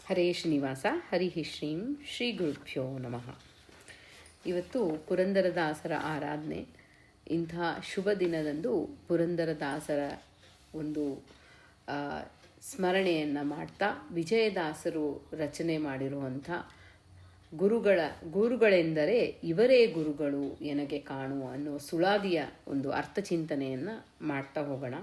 ಹರೇ ಶ್ರೀನಿವಾಸ ಹರಿ ಶ್ರೀಂ ಶ್ರೀ ಗುರುಭ್ಯೋ ನಮಃ. ಇವತ್ತು ಪುರಂದರದಾಸರ ಆರಾಧನೆ. ಇಂಥ ಶುಭ ದಿನದಂದು ಪುರಂದರದಾಸರ ಒಂದು ಸ್ಮರಣೆಯನ್ನು ಮಾಡ್ತಾ ವಿಜಯದಾಸರು ರಚನೆ ಮಾಡಿರುವಂಥ ಗುರುಗಳೆಂದರೆ ಇವರೇ ಗುರುಗಳು ಎನಗೆ ಕಾಣುವ ಅನ್ನೋ ಸುಳಾದಿಯ ಒಂದು ಅರ್ಥಚಿಂತನೆಯನ್ನು ಮಾಡ್ತಾ ಹೋಗೋಣ.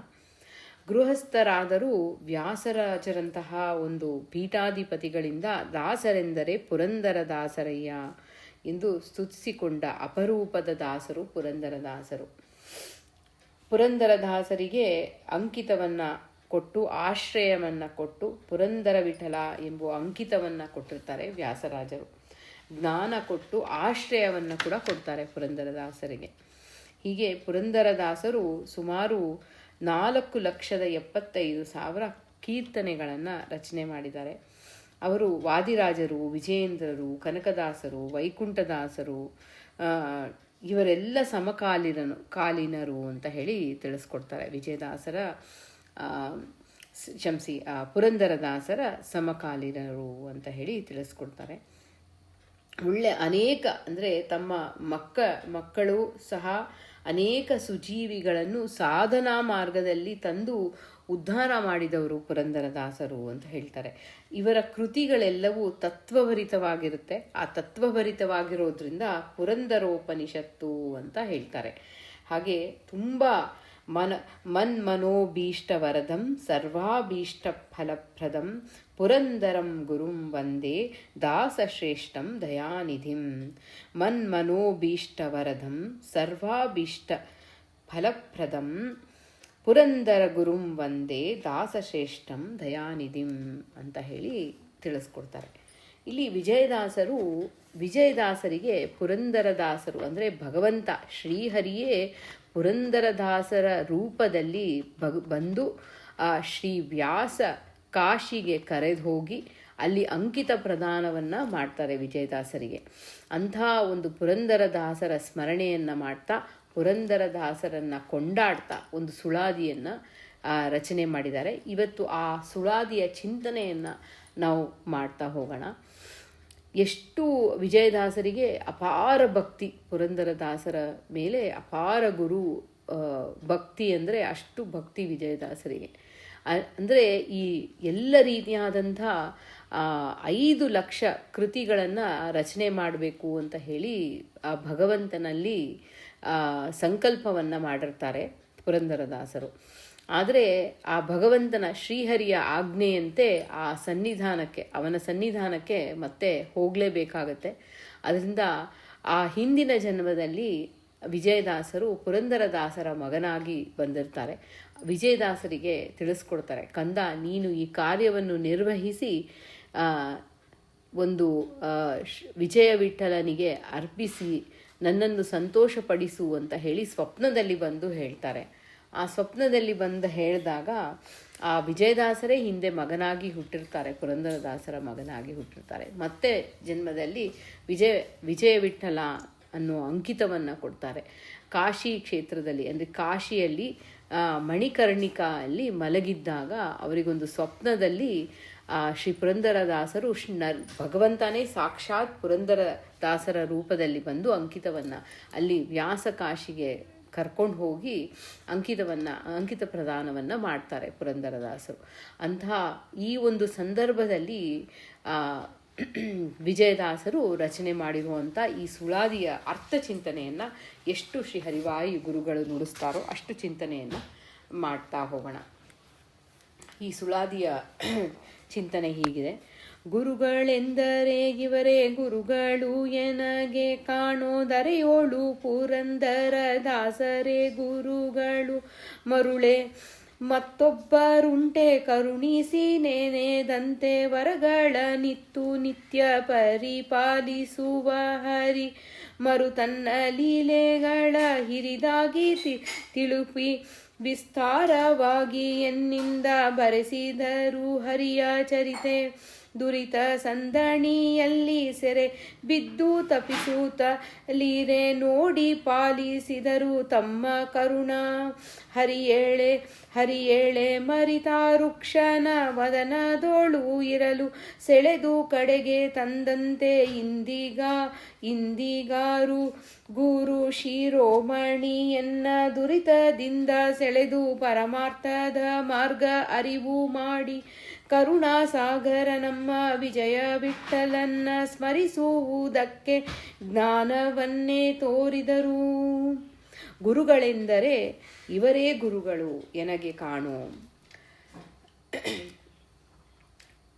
ಗೃಹಸ್ಥರಾದರೂ ವ್ಯಾಸರಾಜರಂತಹ ಒಂದು ಪೀಠಾಧಿಪತಿಗಳಿಂದ ದಾಸರೆಂದರೆ ಪುರಂದರದಾಸರಯ್ಯ ಎಂದು ಸ್ತುತಿಸಿಕೊಂಡ ಅಪರೂಪದ ದಾಸರು ಪುರಂದರದಾಸರು. ಪುರಂದರದಾಸರಿಗೆ ಅಂಕಿತವನ್ನು ಕೊಟ್ಟು ಆಶ್ರಯವನ್ನು ಕೊಟ್ಟು ಪುರಂದರ ವಿಠಲ ಎಂಬ ಅಂಕಿತವನ್ನು ಕೊಟ್ಟಿರ್ತಾರೆ ವ್ಯಾಸರಾಜರು. ಜ್ಞಾನ ಕೊಟ್ಟು ಆಶ್ರಯವನ್ನು ಕೂಡ ಕೊಡ್ತಾರೆ ಪುರಂದರದಾಸರಿಗೆ. ಹೀಗೆ ಪುರಂದರದಾಸರು ಸುಮಾರು 4,75,000 ಕೀರ್ತನೆಗಳನ್ನು ರಚನೆ ಮಾಡಿದ್ದಾರೆ. ಅವರು ವಾದಿರಾಜರು, ವಿಜಯೇಂದ್ರರು, ಕನಕದಾಸರು, ವೈಕುಂಠದಾಸರು ಇವರೆಲ್ಲ ಕಾಲೀನರು ಅಂತ ಹೇಳಿ ತಿಳಿಸ್ಕೊಡ್ತಾರೆ. ವಿಜಯದಾಸರ ಪುರಂದರದಾಸರ ಸಮಕಾಲೀನರು ಅಂತ ಹೇಳಿ ತಿಳಿಸ್ಕೊಡ್ತಾರೆ. ಅನೇಕ ಅಂದರೆ ತಮ್ಮ ಮಕ್ಕಳು ಸಹ ಅನೇಕ ಸುಜೀವಿಗಳನ್ನು ಸಾಧನಾ ಮಾರ್ಗದಲ್ಲಿ ತಂದು ಉದ್ಧಾರ ಮಾಡಿದವರು ಪುರಂದರದಾಸರು ಅಂತ ಹೇಳ್ತಾರೆ. ಇವರ ಕೃತಿಗಳೆಲ್ಲವೂ ತತ್ವಭರಿತವಾಗಿರುತ್ತೆ. ಆ ತತ್ವಭರಿತವಾಗಿರೋದ್ರಿಂದ ಪುರಂದರೋಪನಿಷತ್ತು ಅಂತ ಹೇಳ್ತಾರೆ. ಹಾಗೆ ತುಂಬ ಮನ್ಮನೋಭೀಷ್ಟವರದಂ ಸರ್ವಾಭೀಷ್ಟ ಫಲಪ್ರದಂ ಪುರಂದರಂ ಗುರುಂ ವಂದೇ ದಾಸಶ್ರೇಷ್ಠಂ ದಯಾನಿಧಿಂ. ಮನ್ಮನೋಭೀಷ್ಟವರದಂ ಸರ್ವಾಭೀಷ್ಟ ಫಲಪ್ರದಂ ಪುರಂದರ ಗುರುಂ ವಂದೇ ದಾಸಶ್ರೇಷ್ಠಂ ದಯಾನಿಧಿಂ ಅಂತ ಹೇಳಿ ತಿಳಿಸ್ಕೊಡ್ತಾರೆ. ಇಲ್ಲಿ ವಿಜಯದಾಸರಿಗೆ ಪುರಂದರದಾಸರು ಅಂದರೆ ಭಗವಂತ ಶ್ರೀಹರಿಯೇ ಪುರಂದರದಾಸರ ರೂಪದಲ್ಲಿ ಬಂದು ಶ್ರೀ ವ್ಯಾಸ ಕಾಶಿಗೆ ಕರೆದು ಹೋಗಿ ಅಲ್ಲಿ ಅಂಕಿತ ಪ್ರದಾನವನ್ನು ಮಾಡ್ತಾರೆ ವಿಜಯದಾಸರಿಗೆ. ಅಂಥ ಒಂದು ಪುರಂದರದಾಸರ ಸ್ಮರಣೆಯನ್ನು ಮಾಡ್ತಾ ಪುರಂದರದಾಸರನ್ನು ಕೊಂಡಾಡ್ತಾ ಒಂದು ಸುಳಾದಿಯನ್ನು ರಚನೆ ಮಾಡಿದ್ದಾರೆ. ಇವತ್ತು ಆ ಸುಳಾದಿಯ ಚಿಂತನೆಯನ್ನು ನಾವು ಮಾಡ್ತಾ ಹೋಗೋಣ. ಎಷ್ಟು ವಿಜಯದಾಸರಿಗೆ ಅಪಾರ ಭಕ್ತಿ, ಪುರಂದರದಾಸರ ಮೇಲೆ ಅಪಾರ ಗುರು ಭಕ್ತಿ ಅಂದರೆ ಅಷ್ಟು ಭಕ್ತಿ ವಿಜಯದಾಸರಿಗೆ. ಅಂದರೆ ಈ ಎಲ್ಲ ರೀತಿಯಾದಂಥ 5 ಲಕ್ಷ ಕೃತಿಗಳನ್ನು ರಚನೆ ಮಾಡಬೇಕು ಅಂತ ಹೇಳಿ ಆ ಭಗವಂತನಲ್ಲಿ ಸಂಕಲ್ಪವನ್ನು ಮಾಡಿರ್ತಾರೆ ಪುರಂದರದಾಸರು. ಆದರೆ ಆ ಭಗವಂತನ ಶ್ರೀಹರಿಯ ಆಜ್ಞೆಯಂತೆ ಅವನ ಸನ್ನಿಧಾನಕ್ಕೆ ಮತ್ತೆ ಹೋಗಲೇಬೇಕಾಗತ್ತೆ. ಅದರಿಂದ ಆ ಹಿಂದಿನ ಜನ್ಮದಲ್ಲಿ ವಿಜಯದಾಸರು ಪುರಂದರದಾಸರ ಮಗನಾಗಿ ಬಂದಿರ್ತಾರೆ. ವಿಜಯದಾಸರಿಗೆ ತಿಳಿಸ್ಕೊಡ್ತಾರೆ, ಕಂದ ನೀನು ಈ ಕಾರ್ಯವನ್ನು ನಿರ್ವಹಿಸಿ ಒಂದು ವಿಜಯ ವಿಠಲನಿಗೆ ಅರ್ಪಿಸಿ ನನ್ನನ್ನು ಸಂತೋಷಪಡಿಸು ಅಂತ ಹೇಳಿ ಸ್ವಪ್ನದಲ್ಲಿ ಬಂದು ಹೇಳ್ತಾರೆ. ಆ ಸ್ವಪ್ನದಲ್ಲಿ ಬಂದು ಹೇಳಿದಾಗ ಆ ವಿಜಯದಾಸರೇ ಹಿಂದೆ ಮಗನಾಗಿ ಹುಟ್ಟಿರ್ತಾರೆ, ಪುರಂದರದಾಸರ ಮಗನಾಗಿ ಹುಟ್ಟಿರ್ತಾರೆ. ಮತ್ತೆ ಜನ್ಮದಲ್ಲಿ ವಿಜಯ ವಿಠಲ ಅನ್ನೋ ಅಂಕಿತವನ್ನು ಕೊಡ್ತಾರೆ. ಕಾಶಿ ಕ್ಷೇತ್ರದಲ್ಲಿ ಅಂದರೆ ಕಾಶಿಯಲ್ಲಿ ಮಣಿಕರ್ಣಿಕಾ ಅಲ್ಲಿ ಮಲಗಿದ್ದಾಗ ಅವರಿಗೊಂದು ಸ್ವಪ್ನದಲ್ಲಿ ಶ್ರೀ ಪುರಂದರದಾಸರು ಭಗವಂತನೇ ಸಾಕ್ಷಾತ್ ಪುರಂದರದಾಸರ ರೂಪದಲ್ಲಿ ಬಂದು ಅಂಕಿತವನ್ನು ಅಲ್ಲಿ ವ್ಯಾಸ ಕಾಶಿಗೆ ಕರ್ಕೊಂಡು ಹೋಗಿ ಅಂಕಿತ ಪ್ರದಾನವನ್ನು ಮಾಡ್ತಾರೆ ಪುರಂದರದಾಸರು. ಅಂತಹ ಈ ಒಂದು ಸಂದರ್ಭದಲ್ಲಿ ವಿಜಯದಾಸರು ರಚನೆ ಮಾಡಿರುವಂಥ ಈ ಸುಳಾದಿಯ ಅರ್ಥಚಿಂತನೆಯನ್ನು ಎಷ್ಟು ಶ್ರೀ ಹರಿವಾಯು ಗುರುಗಳು ನುಡಿಸ್ತಾರೋ ಅಷ್ಟು ಚಿಂತನೆಯನ್ನು ಮಾಡ್ತಾ ಹೋಗೋಣ. ಈ ಸುಳಾದಿಯ ಚಿಂತನೆ ಹೀಗಿದೆ. ಗುರುಗಳೆಂದರೆ ಇವರೇ ಗುರುಗಳು ಎನಗೆ ಕಾಣೋದರೆಯೋಳು ಪುರಂದರದಾಸರೇ ಗುರುಗಳು ಮರುಳೆ ಮತ್ತೊಬ್ಬರುಂಟೆ ಕರುಣಿಸಿ ನೆನೆದಂತೆ ವರಗಳ ನಿತ್ಯ ಪರಿಪಾಲಿಸುವ ಹರಿ ಮರು ತನ್ನ ಲೀಲೆಗಳ ಹಿರಿದಾಗಿ ತಿಳುಪಿ ವಿಸ್ತಾರವಾಗಿ ಎನ್ನಿಂದ ಬರೆಸಿದರು ಹರಿಯ ಚರಿತೆ. ದುರಿತ ಸಂದಣಿಯಲ್ಲಿ ಸೆರೆ ಬಿದ್ದು ತಪಿಸೂತ ಲೀರೆ ನೋಡಿ ಪಾಲಿಸಿದರು ತಮ್ಮ ಕರುಣಾ. ಹರಿಯೇಳೆ ಮರಿತ ವೃಕ್ಷನ ವದನದೋಳು ಇರಲು ಸೆಳೆದು ಕಡೆಗೆ ತಂದಂತೆ ಇಂದಿಗಾರು ಗುರು ಶಿರೋಮಣಿಯನ್ನ ದುರಿತದಿಂದ ಸೆಳೆದು ಪರಮಾರ್ಥದ ಮಾರ್ಗ ಅರಿವು ಮಾಡಿ ಕರುಣಾಸಾಗರ ನಮ್ಮ ವಿಜಯ ವಿಠಲನ್ನ ಸ್ಮರಿಸುವುದಕ್ಕೆ ಜ್ಞಾನವನ್ನೇ ತೋರಿದರು. ಗುರುಗಳೆಂದರೆ ಇವರೇ ಗುರುಗಳು ಎನಗೆ ಕಾಣೋ.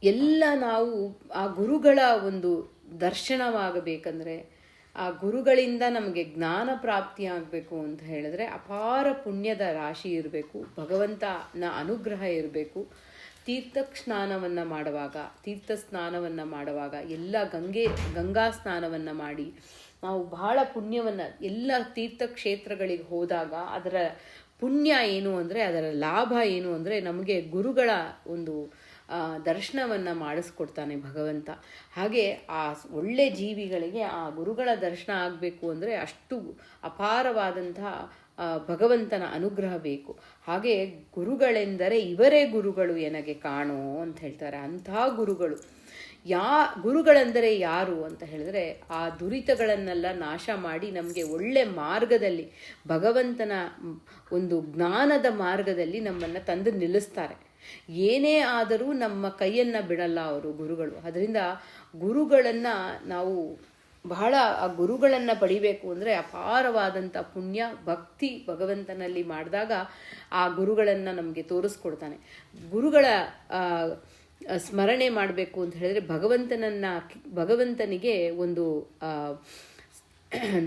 ಎಲ್ಲ ನಾವು ಆ ಗುರುಗಳ ಒಂದು ದರ್ಶನವಾಗಬೇಕಂದ್ರೆ, ಆ ಗುರುಗಳಿಂದ ನಮಗೆ ಜ್ಞಾನ ಪ್ರಾಪ್ತಿಯಾಗಬೇಕು ಅಂತ ಹೇಳಿದ್ರೆ ಅಪಾರ ಪುಣ್ಯದ ರಾಶಿ ಇರಬೇಕು, ಭಗವಂತನ ಅನುಗ್ರಹ ಇರಬೇಕು. ತೀರ್ಥ ಸ್ನಾನವನ್ನು ಮಾಡುವಾಗ ಎಲ್ಲ ಗಂಗಾ ಸ್ನಾನವನ್ನು ಮಾಡಿ ನಾವು ಬಹಳ ಪುಣ್ಯವನ್ನು, ಎಲ್ಲ ತೀರ್ಥಕ್ಷೇತ್ರಗಳಿಗೆ ಹೋದಾಗ ಅದರ ಪುಣ್ಯ ಏನು ಅಂದರೆ, ಅದರ ಲಾಭ ಏನು ಅಂದರೆ, ನಮಗೆ ಗುರುಗಳ ಒಂದು ದರ್ಶನವನ್ನು ಮಾಡಿಸ್ಕೊಡ್ತಾನೆ ಭಗವಂತ. ಹಾಗೆ ಆ ಒಳ್ಳೆ ಜೀವಿಗಳಿಗೆ ಆ ಗುರುಗಳ ದರ್ಶನ ಆಗಬೇಕು ಅಂದರೆ ಅಷ್ಟು ಅಪಾರವಾದಂತಹ ಭಗವಂತನ ಅನುಗ್ರಹ ಬೇಕು. ಹಾಗೆ ಗುರುಗಳೆಂದರೆ ಇವರೇ ಗುರುಗಳು ಎನಗೆ ಕಾಣೋ ಅಂತ ಹೇಳ್ತಾರೆ. ಅಂತಹ ಗುರುಗಳೆಂದರೆ ಯಾರು ಅಂತ ಹೇಳಿದ್ರೆ, ಆ ದುರಿತಗಳನ್ನೆಲ್ಲ ನಾಶ ಮಾಡಿ ನಮಗೆ ಒಳ್ಳೆ ಮಾರ್ಗದಲ್ಲಿ, ಭಗವಂತನ ಒಂದು ಜ್ಞಾನದ ಮಾರ್ಗದಲ್ಲಿ ನಮ್ಮನ್ನು ತಂದು ನಿಲ್ಲಿಸ್ತಾರೆ. ಏನೇ ಆದರೂ ನಮ್ಮ ಕೈಯನ್ನು ಬಿಡಲ್ಲ ಅವರು ಗುರುಗಳು. ಅದರಿಂದ ಗುರುಗಳನ್ನು ನಾವು ಬಹಳ, ಆ ಗುರುಗಳನ್ನು ಪಡಿಬೇಕು ಅಂದರೆ ಅಪಾರವಾದಂಥ ಪುಣ್ಯ ಭಕ್ತಿ ಭಗವಂತನಲ್ಲಿ ಮಾಡಿದಾಗ ಆ ಗುರುಗಳನ್ನು ನಮಗೆ ತೋರಿಸ್ಕೊಡ್ತಾನೆ. ಗುರುಗಳ ಸ್ಮರಣೆ ಮಾಡಬೇಕು ಅಂತ ಹೇಳಿದ್ರೆ ಭಗವಂತನಿಗೆ ಒಂದು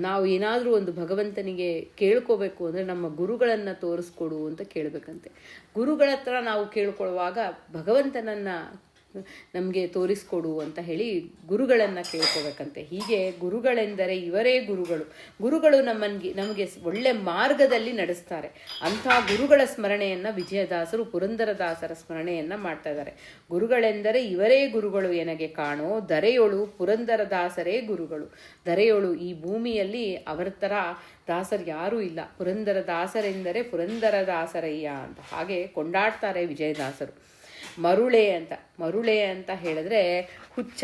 ನಾವು ಏನಾದರೂ ಒಂದು ಭಗವಂತನಿಗೆ ಕೇಳ್ಕೋಬೇಕು ಅಂದರೆ ನಮ್ಮ ಗುರುಗಳನ್ನು ತೋರಿಸ್ಕೊಡು ಅಂತ ಕೇಳಬೇಕಂತೆ. ಗುರುಗಳ ಹತ್ರ ನಾವು ಕೇಳ್ಕೊಳ್ಳುವಾಗ ಭಗವಂತನನ್ನು ನಮಗೆ ತೋರಿಸ್ಕೊಡು ಅಂತ ಹೇಳಿ ಗುರುಗಳನ್ನು ಕೇಳ್ಕೋಬೇಕಂತೆ. ಹೀಗೆ ಗುರುಗಳೆಂದರೆ ಇವರೇ ಗುರುಗಳು ನಮಗೆ ಒಳ್ಳೆ ಮಾರ್ಗದಲ್ಲಿ ನಡೆಸ್ತಾರೆ. ಅಂಥ ಗುರುಗಳ ಸ್ಮರಣೆಯನ್ನು ವಿಜಯದಾಸರು ಪುರಂದರದಾಸರ ಸ್ಮರಣೆಯನ್ನು ಮಾಡ್ತಾ ಇದ್ದಾರೆ. ಗುರುಗಳೆಂದರೆ ಇವರೇ ಗುರುಗಳು ಎನಗೆ ಕಾಣೋ, ದರೆಯೊಳು ಪುರಂದರದಾಸರೇ ಗುರುಗಳು. ದರೆಯೊಳು, ಈ ಭೂಮಿಯಲ್ಲಿ ಅವರ ಥರ ದಾಸರು ಯಾರೂ ಇಲ್ಲ. ಪುರಂದರದಾಸರೆಂದರೆ ಪುರಂದರದಾಸರಯ್ಯ ಅಂತ ಹಾಗೆ ಕೊಂಡಾಡ್ತಾರೆ ವಿಜಯದಾಸರು. ಮರುಳೆ ಅಂತ ಹೇಳಿದ್ರೆ ಹುಚ್ಚ,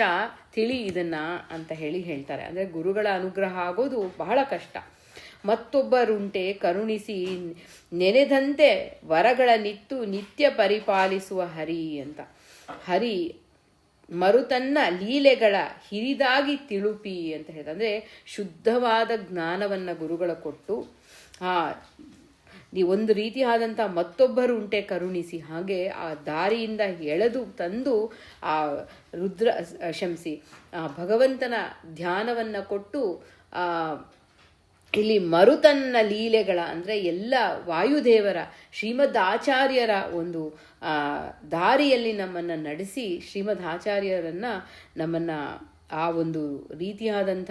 ತಿಳಿ ಇದನ್ನ ಅಂತ ಹೇಳ್ತಾರೆ. ಅಂದರೆ ಗುರುಗಳ ಅನುಗ್ರಹ ಆಗೋದು ಬಹಳ ಕಷ್ಟ. ಮತ್ತೊಬ್ಬರುಂಟೆ ಕರುಣಿಸಿ ನೆನೆದಂತೆ ವರಗಳ ನಿತ್ಯ ಪರಿಪಾಲಿಸುವ ಹರಿ ಅಂತ. ಹರಿ ಮರುತನ್ನ ಲೀಲೆಗಳ ಹಿರಿದಾಗಿ ತಿಳುಪಿ ಅಂತ ಹೇಳ್ತಾರೆ. ಅಂದರೆ ಶುದ್ಧವಾದ ಜ್ಞಾನವನ್ನು ಗುರುಗಳ ಕೊಟ್ಟು ಒಂದು ರೀತಿಯಾದಂಥ ಮತ್ತೊಬ್ಬರು ಉಂಟೆ ಕರುಣಿಸಿ, ಹಾಗೆ ಆ ದಾರಿಯಿಂದ ಎಳೆದು ತಂದು ಆ ಭಗವಂತನ ಧ್ಯಾನವನ್ನು ಕೊಟ್ಟು ಇಲ್ಲಿ ಮರುತನ್ನ ಲೀಲೆಗಳ ಅಂದರೆ ಎಲ್ಲ ವಾಯುದೇವರ ಶ್ರೀಮದ್ ಆಚಾರ್ಯರ ಒಂದು ದಾರಿಯಲ್ಲಿ ನಮ್ಮನ್ನು ನಡೆಸಿ ಶ್ರೀಮದ್ ಆಚಾರ್ಯರನ್ನು ನಮ್ಮನ್ನು ಆ ಒಂದು ರೀತಿಯಾದಂಥ